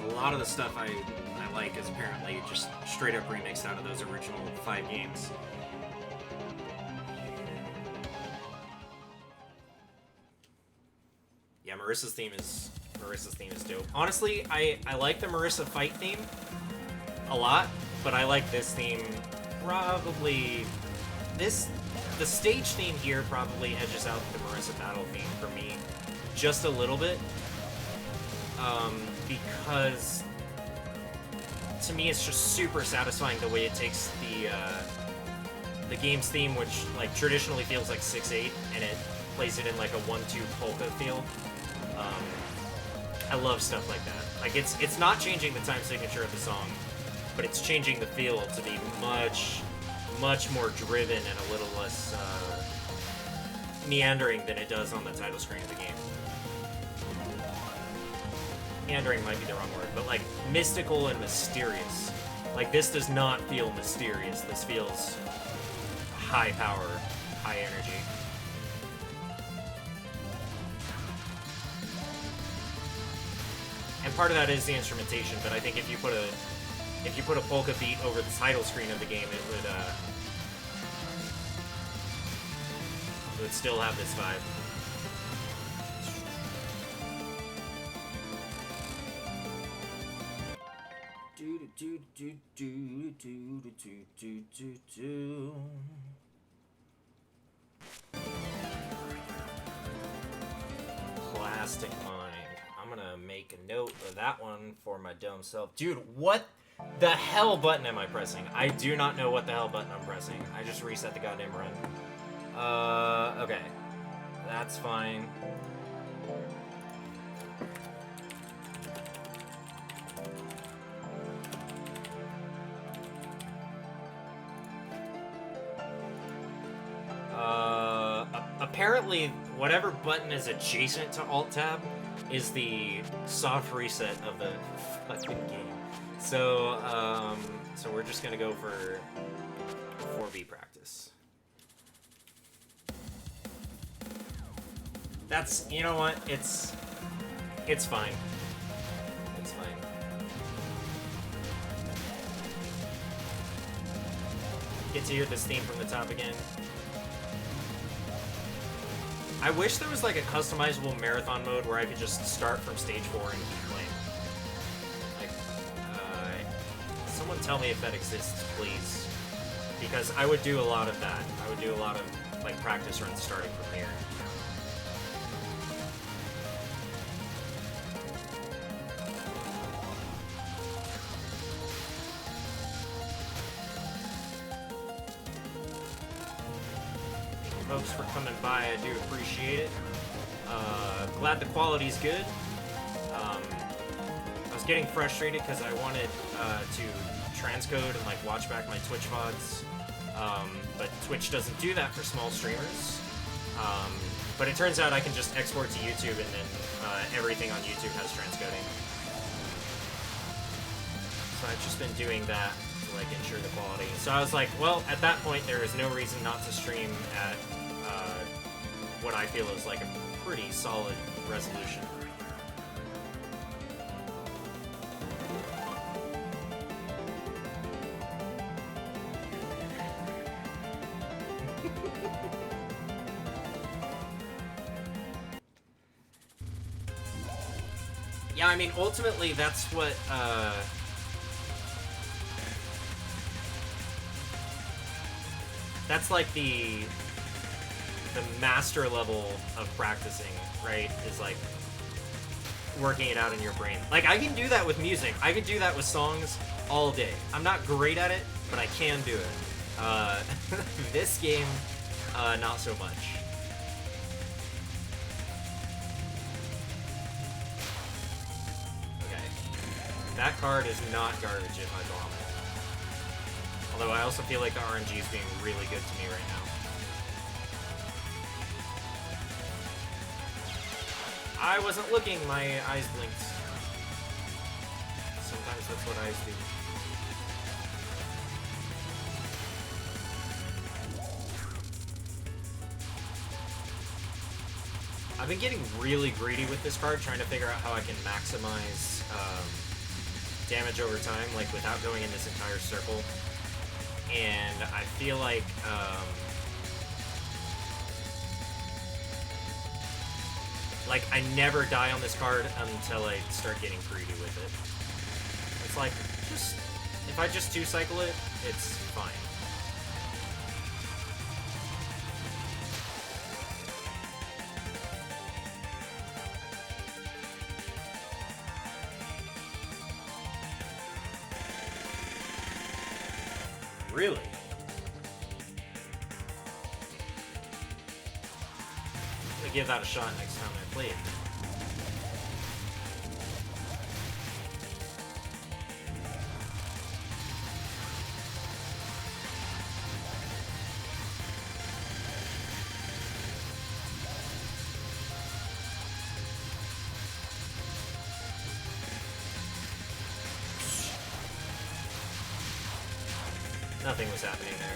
a lot of the stuff I like is apparently just straight up remixed out of those original 5 games. Yeah, Marissa's theme is dope. Honestly, I like the Marissa fight theme a lot, but I like this theme probably. The stage theme here probably edges out the Marissa battle theme for me just a little bit, because to me it's just super satisfying the way it takes the game's theme, which like traditionally feels like 6/8, and it plays it in like a 1/2 polka feel. I love stuff like that. Like it's not changing the time signature of the song, but it's changing the feel to be much more driven and a little less meandering than it does on the title screen of the game. Meandering might be the wrong word, but like mystical and mysterious. Like this does not feel mysterious. This feels high power, high energy. And part of that is the instrumentation, but I think if you put a polka beat over the title screen of the game, it would still have this vibe. Plastic Mind. I'm gonna make a note of that one for my dumb self. Dude, what the hell button am I pressing? I do not know what the hell button I'm pressing. I just reset the goddamn run. Okay. That's fine. Apparently, whatever button is adjacent to Alt-Tab is the soft reset of the fucking game. So, so we're just gonna go for 4B practice. That's, you know what, it's fine. It's fine. Get to hear this theme from the top again. I wish there was like a customizable marathon mode where I could just start from stage 4 and keep playing. Like, someone tell me if that exists, please. Because I would do a lot of that. I would do a lot of like practice runs starting from here. Folks for coming by, I do appreciate it. Glad the quality's good. I was getting frustrated because I wanted to transcode and like watch back my Twitch VODs, but Twitch doesn't do that for small streamers. But it turns out I can just export to YouTube and then everything on YouTube has transcoding. So I've just been doing that to like ensure the quality. So I was like, well, at that point there is no reason not to stream at what I feel is like a pretty solid resolution. Yeah, I mean, ultimately that's what that's like the master level of practicing, right? Is like working it out in your brain. Like, I can do that with music. I could do that with songs all day. I'm not great at it, but I can do it. This game, not so much. Okay. That card is not garbage if I bomb it. Although I also feel like the RNG is being really good to me right now. I wasn't looking, my eyes blinked. Sometimes that's what eyes do. I've been getting really greedy with this card, trying to figure out how I can maximize damage over time, like without going in this entire circle. And I feel like I never die on this card until I start getting greedy with it. It's like, if I just 2-cycle it, it's fine. Really? I'm gonna give that a shot next time I play it. Nothing was happening there.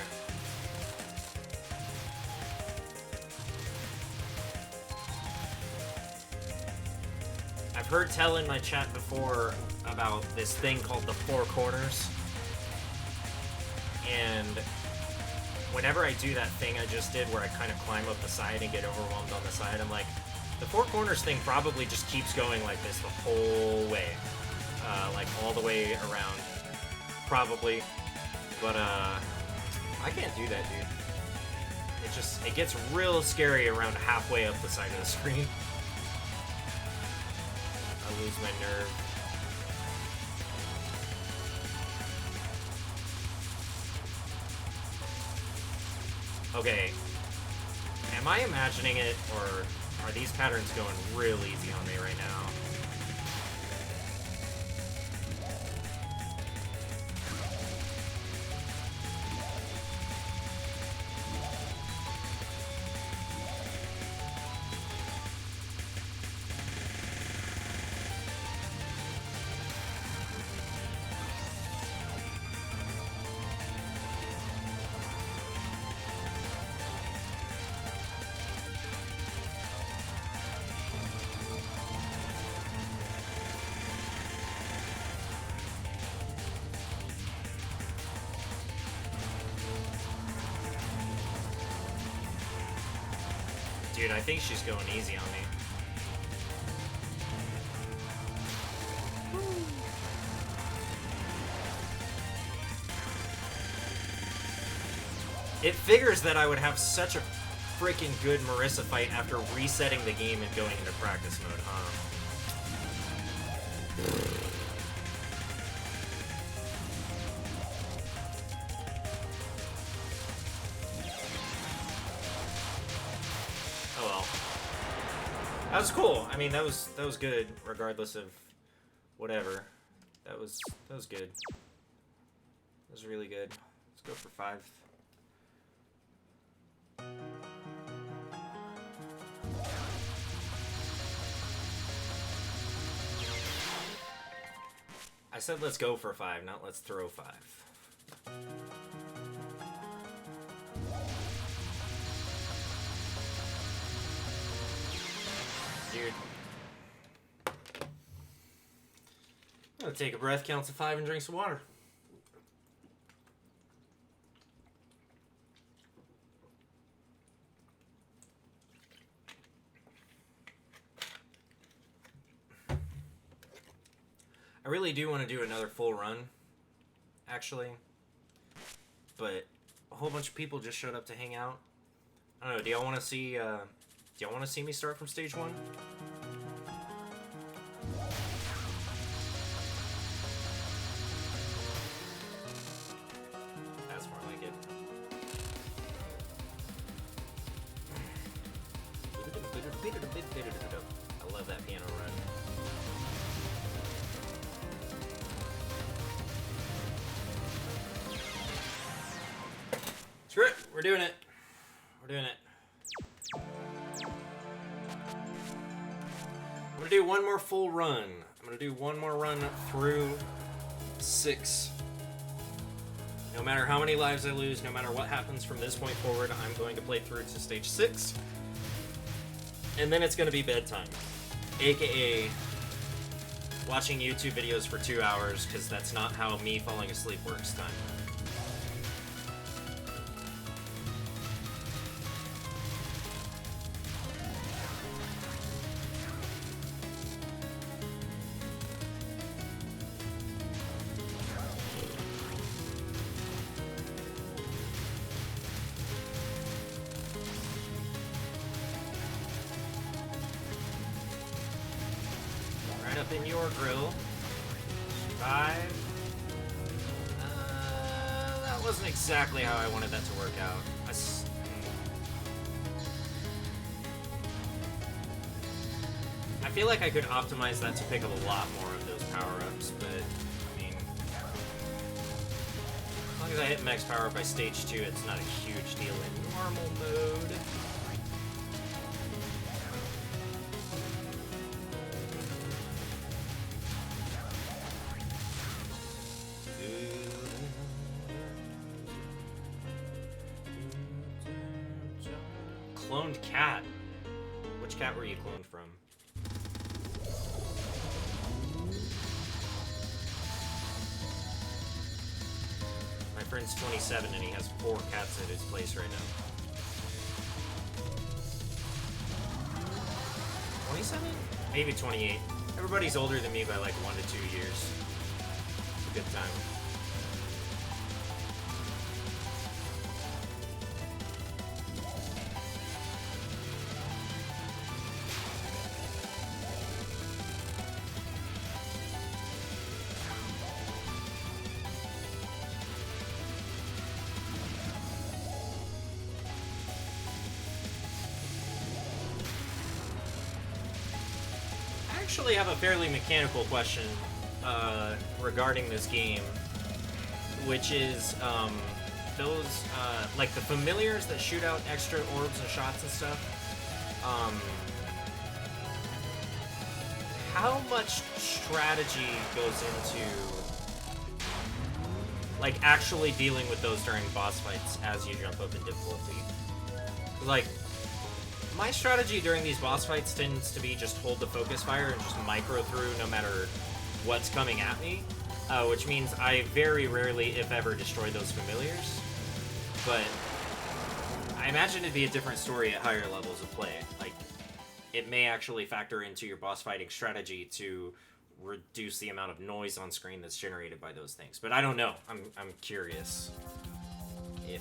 I've heard tell in my chat before about this thing called the 4 corners. And whenever I do that thing I just did where I kind of climb up the side and get overwhelmed on the side, I'm like, the 4 corners thing probably just keeps going like this the whole way. Like all the way around. probably. But, I can't do that, dude. It gets real scary around halfway up the side of the screen. I lose my nerve. Okay. Am I imagining it, or are these patterns going real easy on me right now? Dude, I think she's going easy on me. It figures that I would have such a freaking good Marissa fight after resetting the game and going into practice mode, huh? Oh well. That was cool. I mean, that was good, regardless of whatever. That was good. That was really good. Let's go for 5. I said let's go for 5, not let's throw 5. Dude. I'm gonna take a breath, count to 5, and drink some water. I really do want to do another full run, actually, but a whole bunch of people just showed up to hang out. I don't know. Do y'all want to see? Do y'all want to see me start from stage 1? That's more like it. I love that piano run. Screw it. We're doing it. We're doing it. I'm gonna do one more full run. I'm gonna do one more run through 6. No matter how many lives I lose, no matter what happens from this point forward, I'm going to play through to stage 6. And then it's gonna be bedtime. AKA watching YouTube videos for 2 hours, because that's not how me falling asleep works time. In your grill. 5. That wasn't exactly how I wanted that to work out. I feel like I could optimize that to pick up a lot more of those power-ups, but I mean, as long as I hit max power-up by stage 2, it's not a huge deal in normal mode. Cloned cat. Which cat were you cloned from? My friend's 27 and he has 4 cats at his place right now. 27? Maybe 28. Everybody's older than me by like 1 to 2 years. It's a good time. actually have a fairly mechanical question regarding this game, which is those like the familiars that shoot out extra orbs and shots and stuff. How much strategy goes into like actually dealing with those during boss fights as you jump up in difficulty? Like, my strategy during these boss fights tends to be just hold the focus fire and just micro through no matter what's coming at me, which means I very rarely, if ever, destroy those familiars. But I imagine it'd be a different story at higher levels of play. Like, it may actually factor into your boss fighting strategy to reduce the amount of noise on screen that's generated by those things. But I don't know. I'm curious if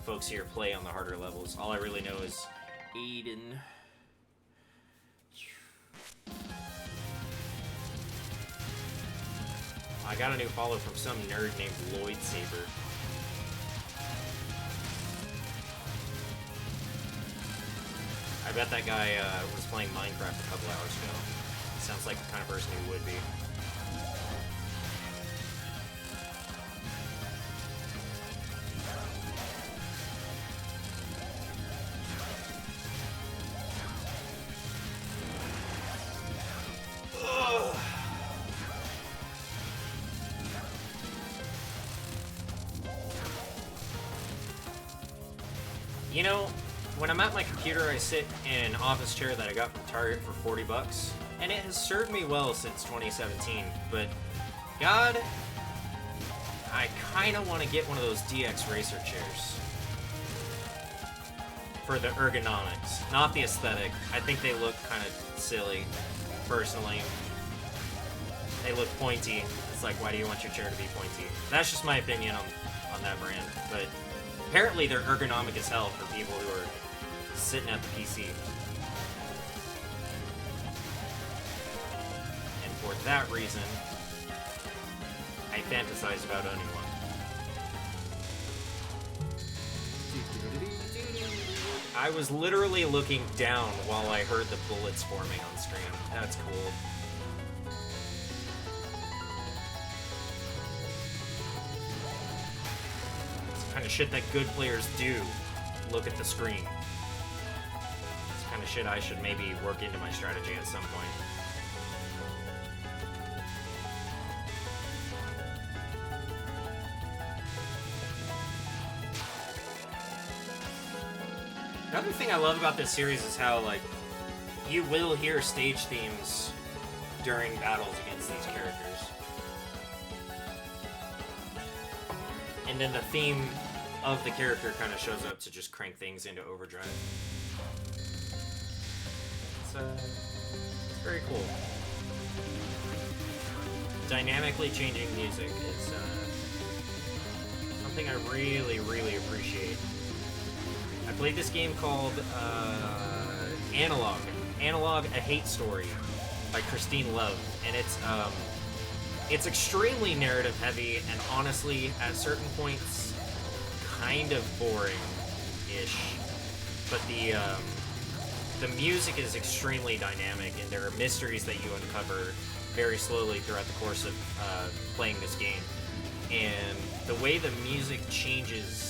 folks here play on the harder levels. All I really know is Aiden. I got a new follow from some nerd named Lloyd Saber. I bet that guy was playing Minecraft a couple hours ago. Sounds like the kind of person he would be. Ugh. You know, when I'm at my computer, I sit in an office chair that I got from Target for 40 bucks, and it has served me well since 2017, but God, I kind of want to get one of those DX Racer chairs for the ergonomics, not the aesthetic. I think they look kind of silly, personally. They look pointy. It's like, why do you want your chair to be pointy? That's just my opinion on that brand, but apparently they're ergonomic as hell for people who are sitting at the PC. And for that reason, I fantasize about owning one. I was literally looking down while I heard the bullets forming on screen. That's cool. It's the kind of shit that good players do. Look at the screen. It's the kind of shit I should maybe work into my strategy at some point. Another thing I love about this series is how, like, you will hear stage themes during battles against these characters. And then the theme of the character kind of shows up to just crank things into overdrive. It's very cool. Dynamically changing music is something I really, really appreciate. I played this game called Analog. Analog, A Hate Story by Christine Love. And it's extremely narrative heavy and honestly, at certain points, kind of boring-ish. But the music is extremely dynamic and there are mysteries that you uncover very slowly throughout the course of playing this game. And the way the music changes,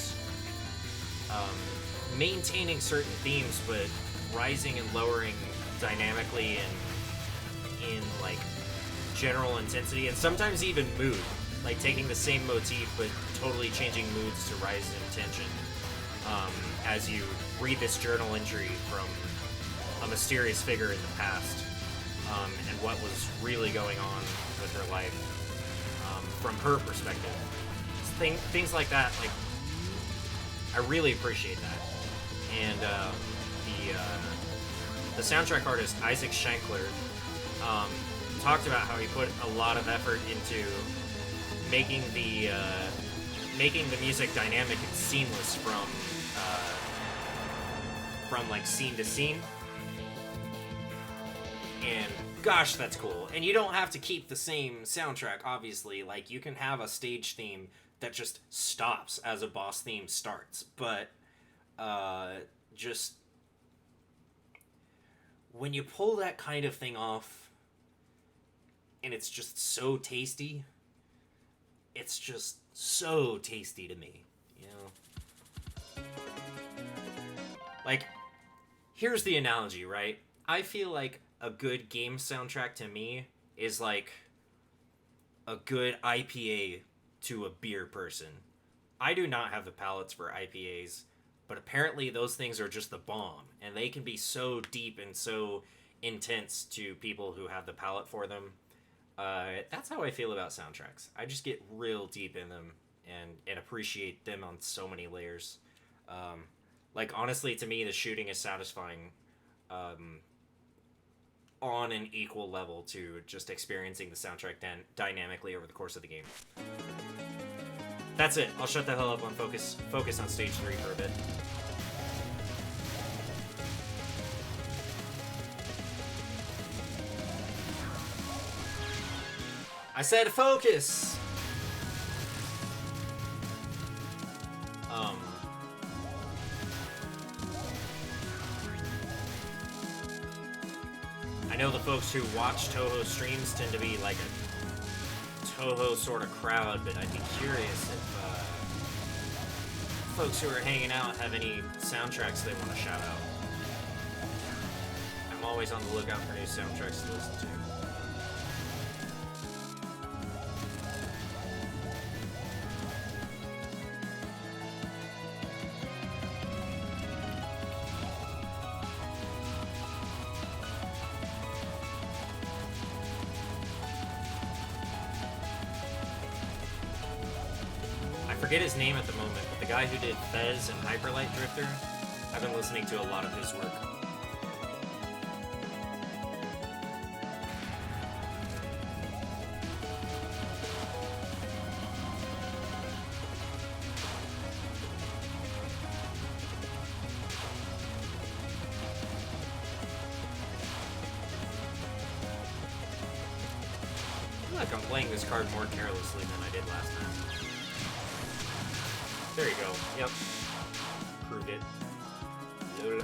maintaining certain themes, but rising and lowering dynamically and in like general intensity and sometimes even mood, like taking the same motif but totally changing moods to rise in tension as you read this journal entry from a mysterious figure in the past and what was really going on with her life from her perspective. Things like that, like, I really appreciate that. And the soundtrack artist Isaac Shankler talked about how he put a lot of effort into making the music dynamic and seamless from like scene to scene. And gosh, that's cool. And you don't have to keep the same soundtrack, obviously. Like, you can have a stage theme that just stops as a boss theme starts, but just when you pull that kind of thing off, and it's just so tasty, it's just so tasty to me, you know? Like, here's the analogy, right? I feel like a good game soundtrack to me is like a good IPA to a beer person. I do not have the palates for IPAs, but apparently those things are just the bomb, and they can be so deep and so intense to people who have the palate for them. That's how I feel about soundtracks. I just get real deep in them and appreciate them on so many layers. Like, honestly, to me, the shooting is satisfying on an equal level to just experiencing the soundtrack dynamically over the course of the game. That's it. I'll shut the hell up on focus on stage 3 for a bit. I said focus! I know the folks who watch Toho streams tend to be like a Toho sort of crowd, but I'd be curious if folks who are hanging out have any soundtracks they want to shout out. I'm always on the lookout for new soundtracks to listen to. I forget his name at the moment, but the guy who did Fez and Hyperlight Drifter, I've been listening to a lot of his work. I feel like I'm playing this card more carelessly than I did last time. There you go. Yep. Proved it. Lol.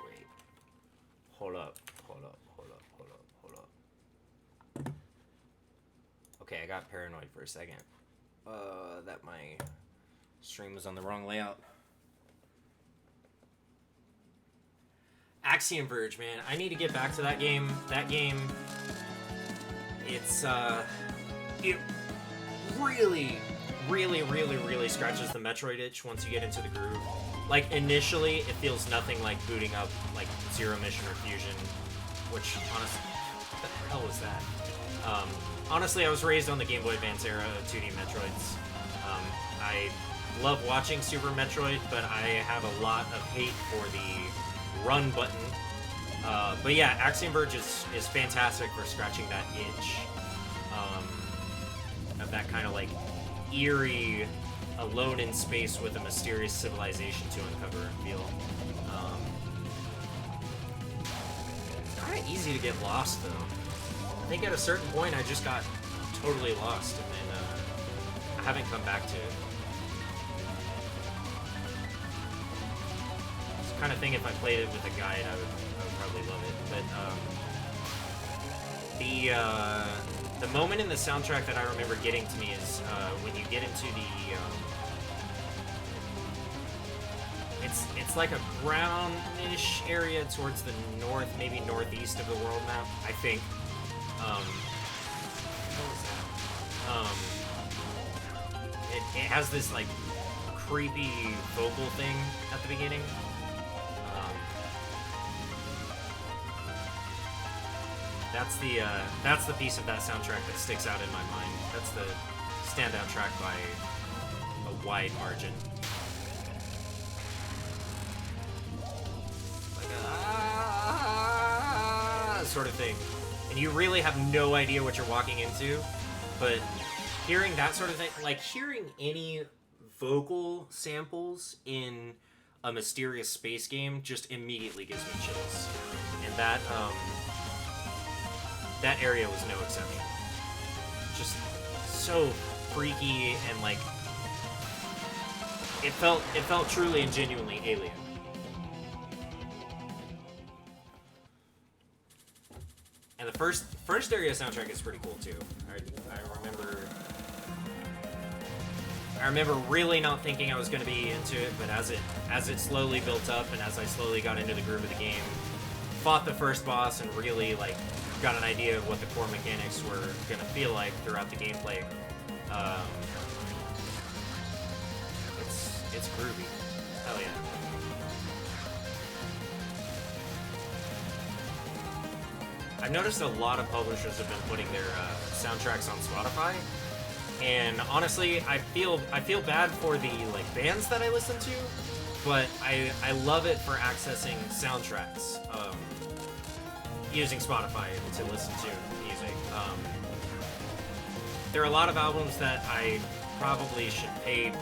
Wait. Hold up. Okay, I got paranoid for a second. That my stream was on the wrong layout. Axiom Verge, man. I need to get back to that game. That game, it's, it really scratches the Metroid itch once you get into the groove. Like, initially, it feels nothing like booting up, like, Zero Mission or Fusion, which, honestly, what the hell was that? Honestly, I was raised on the Game Boy Advance era of 2D Metroids. I love watching Super Metroid, but I have a lot of hate for the run button. But yeah, Axiom Verge is fantastic for scratching that itch of that kind of like eerie, alone in space with a mysterious civilization to uncover and feel. It's kind of easy to get lost though. I think at a certain point I just got totally lost, and then I haven't come back to it. It's the kind of thing if I played it with a guide, I would probably love it. But the moment in the soundtrack that I remember getting to me is when you get into the it's like a brownish area towards the north, maybe northeast of the world map, I think. What was that? It has this like creepy vocal thing at the beginning. That's the piece of that soundtrack that sticks out in my mind. That's the standout track by a wide margin. Like a sort of thing. And you really have no idea what you're walking into, but hearing that sort of thing, like hearing any vocal samples in a mysterious space game just immediately gives me chills. And that area was no exception. Just so freaky and like it felt truly and genuinely alien. And the first area soundtrack is pretty cool too. I remember really not thinking I was going to be into it, but as it slowly built up and as I slowly got into the groove of the game, fought the first boss and really like got an idea of what the core mechanics were going to feel like throughout the gameplay. It's groovy. Hell yeah. I've noticed a lot of publishers have been putting their soundtracks on Spotify, and honestly, I feel bad for the like bands that I listen to, but I love it for accessing soundtracks using Spotify to listen to music. There are a lot of albums that I probably should pay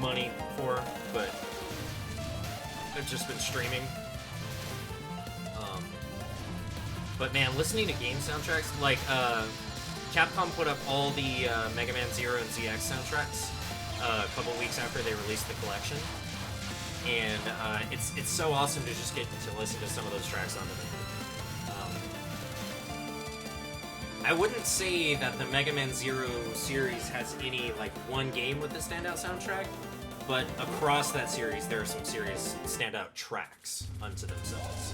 money for, but I've just been streaming. But man, listening to game soundtracks, like Capcom put up all the Mega Man 0 and ZX soundtracks a couple weeks after they released the collection, and it's so awesome to just get to listen to some of those tracks on demand. I wouldn't say that the Mega Man 0 series has any like one game with a standout soundtrack, but across that series there are some serious standout tracks unto themselves.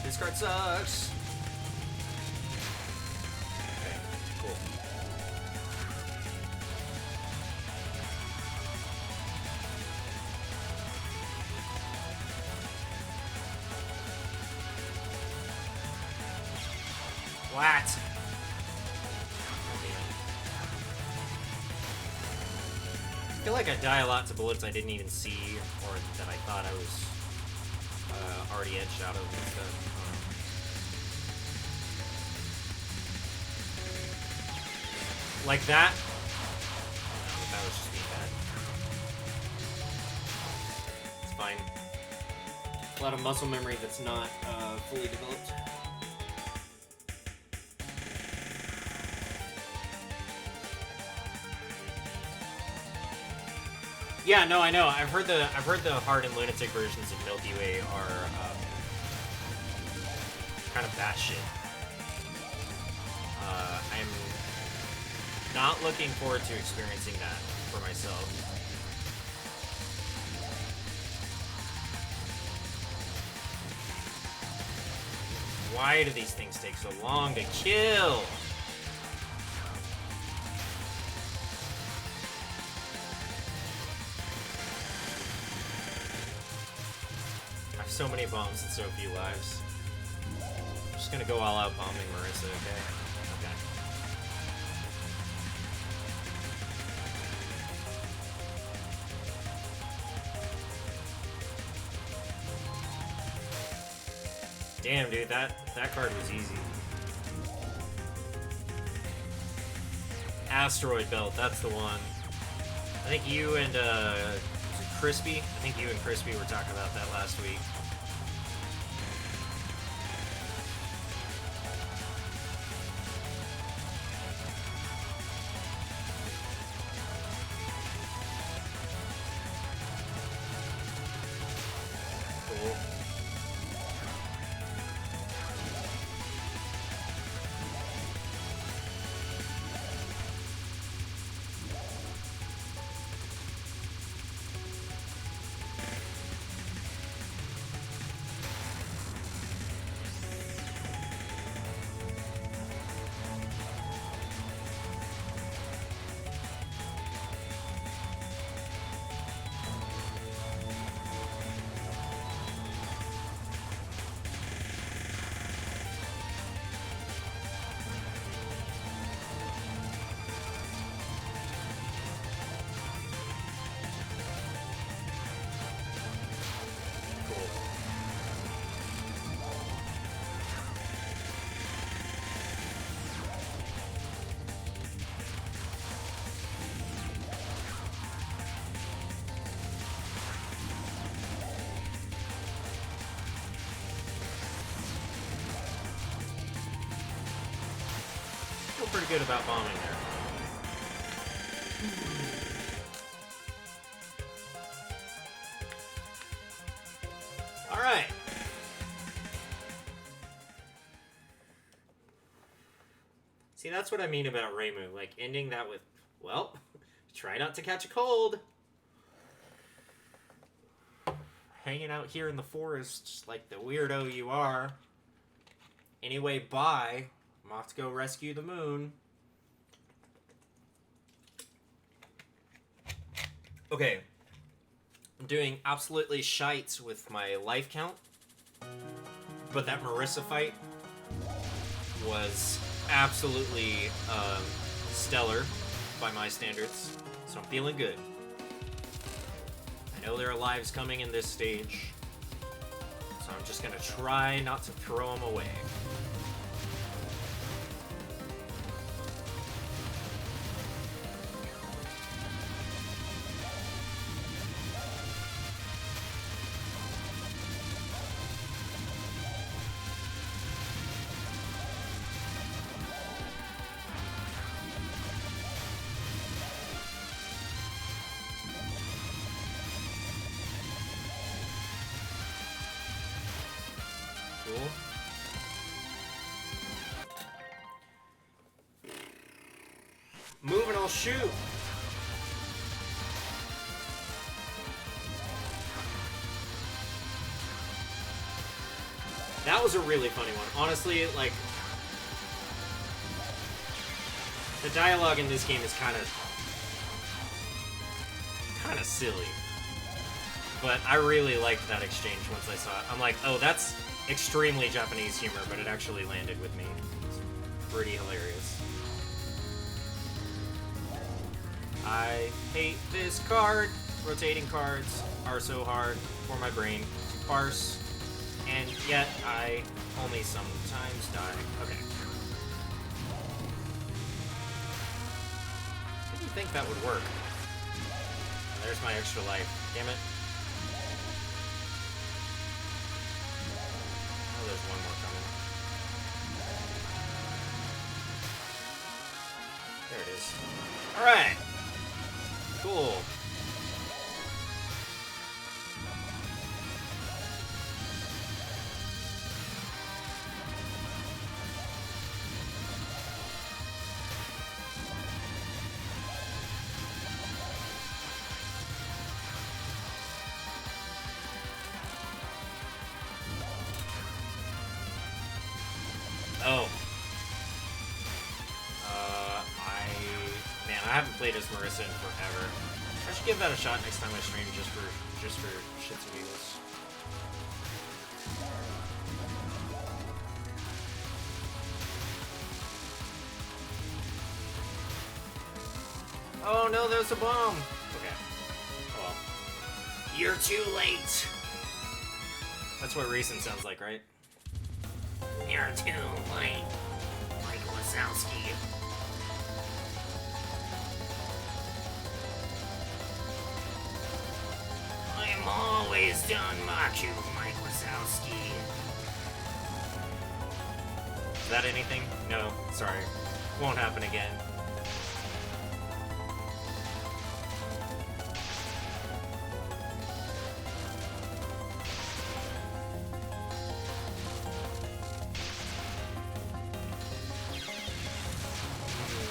This card sucks. Okay, cool. What? I feel like I die a lot to bullets I didn't even see, or that I thought I was already edged out of and stuff. Like that? No, that was just being bad. It's fine. A lot of muscle memory that's not fully developed. Yeah, no, I know. I've heard the hard and lunatic versions of Milky Way are kind of batshit. I'm not looking forward to experiencing that for myself. Why do these things take so long to kill? I have so many bombs and so few lives. I'm just gonna go all out bombing Marissa, okay? Okay. Damn, dude, that card was easy. Asteroid Belt, that's the one. I think you and Crispy, I think you and Crispy were talking about that last week. feel pretty good about bombing there. Alright. See, that's what I mean about Reimu. Like, ending that with, well, try not to catch a cold. Hanging out here in the forest, just like the weirdo you are. Anyway, bye. I'm off to go rescue the moon. Okay. I'm doing absolutely shite with my life count. But that Marissa fight was absolutely stellar by my standards. So I'm feeling good. I know there are lives coming in this stage. So I'm just gonna try not to throw them away. Move and I'll shoot. That was a really funny one. Honestly, like, the dialogue in this game is kind of silly. But I really liked that exchange once I saw it. I'm like, oh, that's extremely Japanese humor, but it actually landed with me. It's pretty hilarious. I hate this card. Rotating cards are so hard for my brain to parse, and yet I only sometimes die. Okay. Didn't think that would work. There's my extra life. Damn it. Oh, there's one more coming. There it is. Alright. Cool. Oh. I haven't played as Marissa in forever. I should give that a shot next time I stream, just for shits and giggles. Oh no, there's a bomb! Okay. Oh well. You're too late! That's what racing sounds like, right? You're too late, Mike Wazowski. I'm always done mock you, Mike Wazowski. Is that anything? No, sorry. Won't happen again.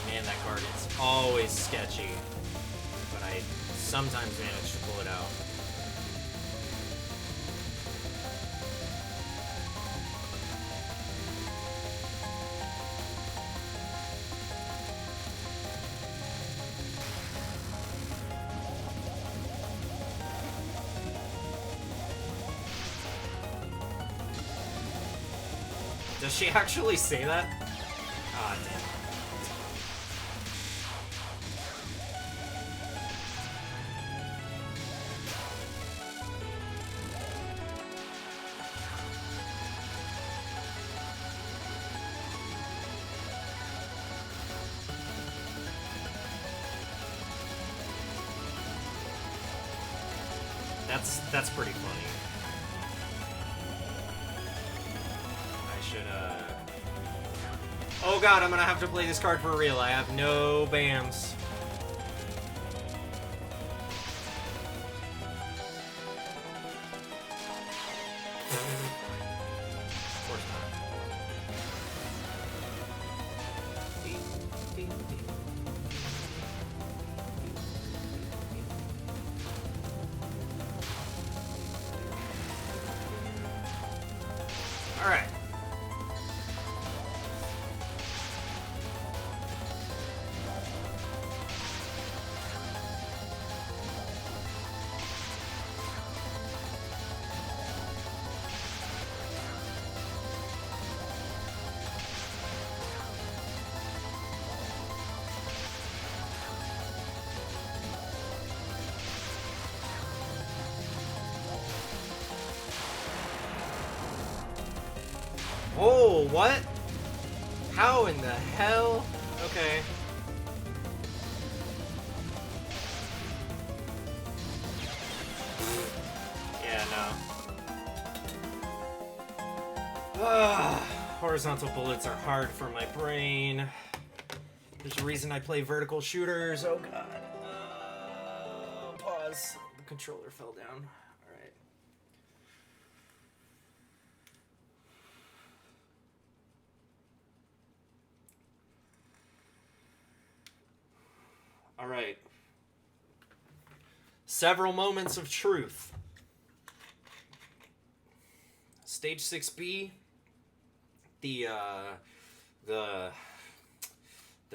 Man, that card is always sketchy. But I sometimes manage to pull it out. Does she actually say that? Ah, damn. That's pretty funny. I should, Oh god, I'm gonna have to play this card for real. I have no BAMs. Of course not. Alright. Oh, what? How in the hell? Okay. Yeah, no. Horizontal bullets are hard for my brain. There's a reason I play vertical shooters. Oh god. Pause. The controller fell down. Alright. Alright. Several moments of truth. Stage 6B. The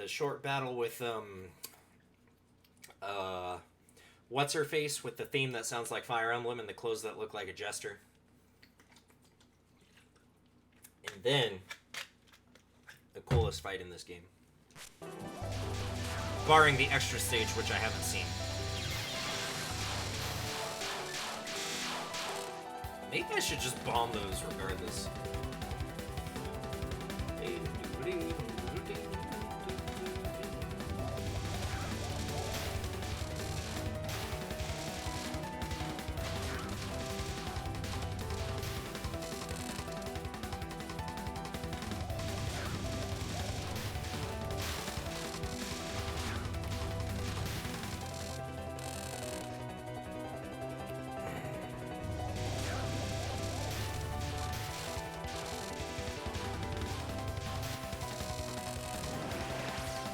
short battle with what's her face with the theme that sounds like Fire Emblem and the clothes that look like a jester. And then the coolest fight in this game. Barring the extra stage, which I haven't seen. Maybe I should just bomb those regardless.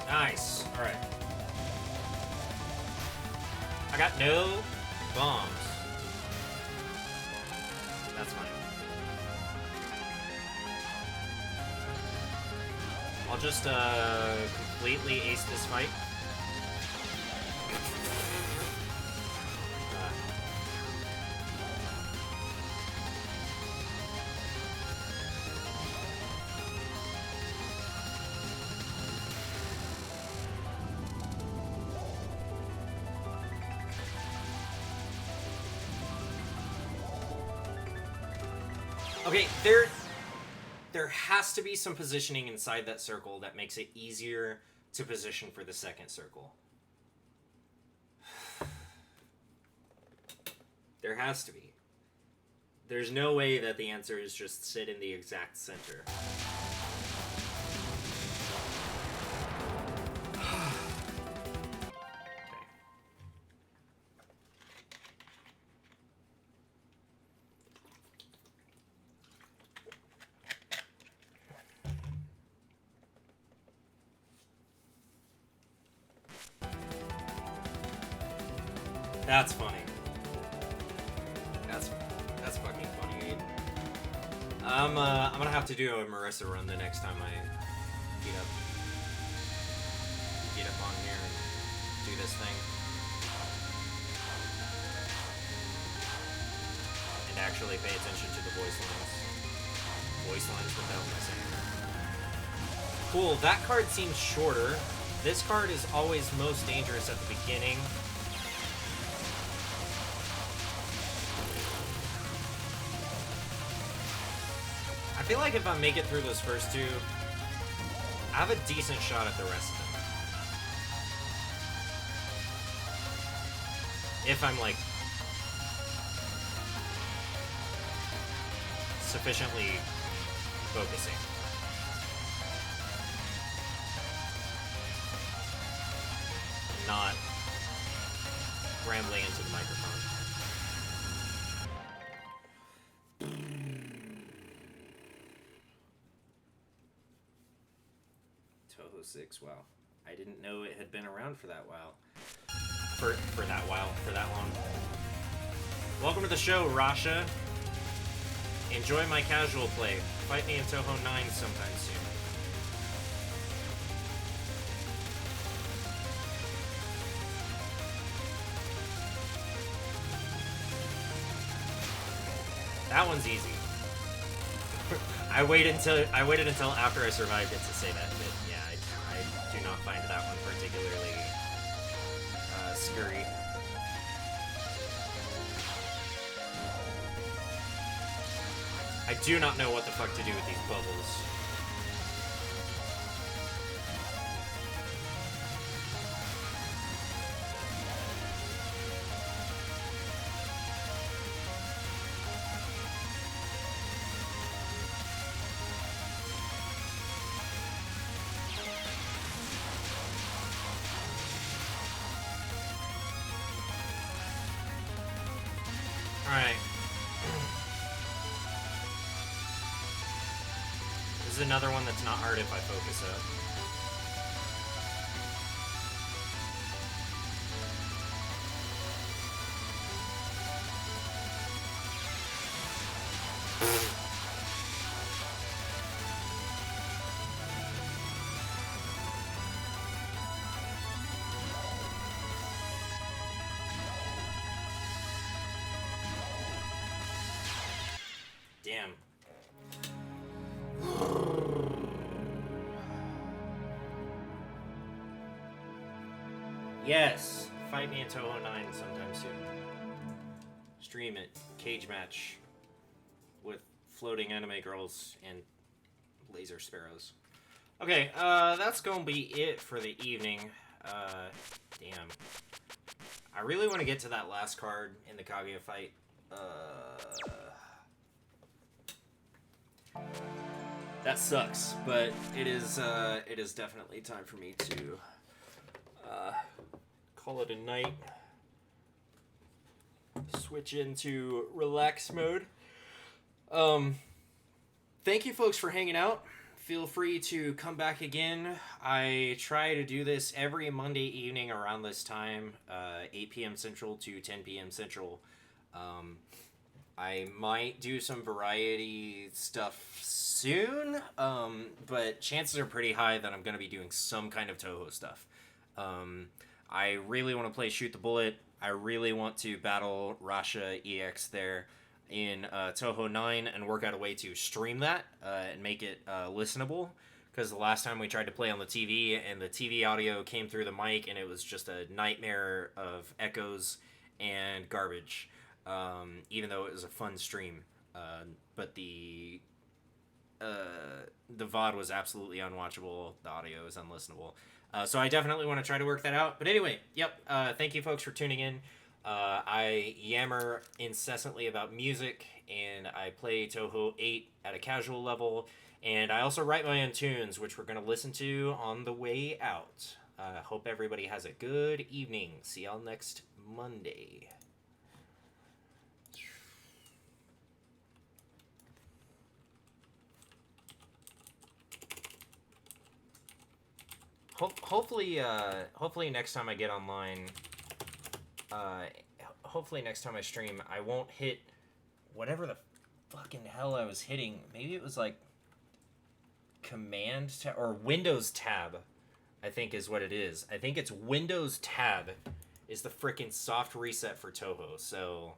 Nice. Alright. I got no bombs. That's fine. I'll just completely ace this fight. Okay, there has to be some positioning inside that circle that makes it easier to position for the second circle. There has to be. There's no way that the answer is just sit in the exact center. That's funny. That's fucking funny. I'm gonna have to do a Marissa run the next time I get up on here and do this thing. And actually pay attention to the voice lines. Voice lines, what the hell am I saying? Cool, that card seems shorter. This card is always most dangerous at the beginning. I feel like if I make it through those first two, I have a decent shot at the rest of them. If I'm, like, sufficiently focusing. not rambling into the microphone. Toho 6, wow. I didn't know it had been around for that while. For that long. Welcome to the show, Rasha. Enjoy my casual play. Fight me in Toho 9 sometime soon. That one's easy. I waited until after I survived it to say that, but yeah, I do not find that one particularly scary. I do not know what the fuck to do with these bubbles. Alright. This is another one that's not hard if I focus up. Damn. Yes, fight me in Toho 9 sometime soon. Stream it, cage match with floating anime girls and laser sparrows. Okay, that's gonna be it for the evening. Damn. I really want to get to that last card in the Kaguya fight. That sucks, but it is definitely time for me to call it a night. Switch into relax mode. Thank you folks for hanging out. Feel free to come back again. I try to do this every Monday evening around this time, 8 p.m. Central to 10 p.m. Central. I might do some variety stuff soon, but chances are pretty high that I'm going to be doing some kind of Toho stuff. I really want to play Shoot the Bullet. I really want to battle Rasha EX there in Toho 9 and work out a way to stream that and make it listenable. Because the last time we tried to play on the TV and the TV audio came through the mic and it was just a nightmare of echoes and garbage. Even though it was a fun stream, but the VOD was absolutely unwatchable. The audio is unlistenable. So I definitely want to try to work that out. But anyway, yep. Thank you folks for tuning in. I yammer incessantly about music, and I play Toho 8 at a casual level, and I also write my own tunes, which we're going to listen to on the way out. Hope everybody has a good evening. See y'all next Monday. Hopefully next time I get online, hopefully next time I stream, I won't hit whatever the fucking hell I was hitting. Maybe it was like Command tab or Windows tab, I think is what it is. I think it's Windows tab is the frickin' soft reset for Toho. So,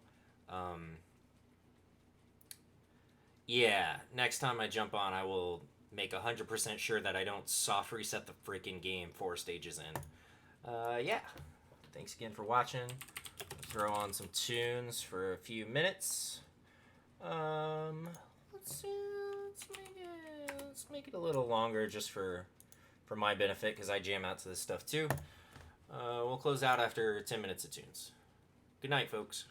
yeah, next time I jump on, I will make 100% sure that I don't soft reset the freaking game 4 stages in. Yeah. Thanks again for watching. Throw on some tunes for a few minutes. Let's make it a little longer just for my benefit, because I jam out to this stuff too. We'll close out after 10 minutes of tunes. Good night, folks.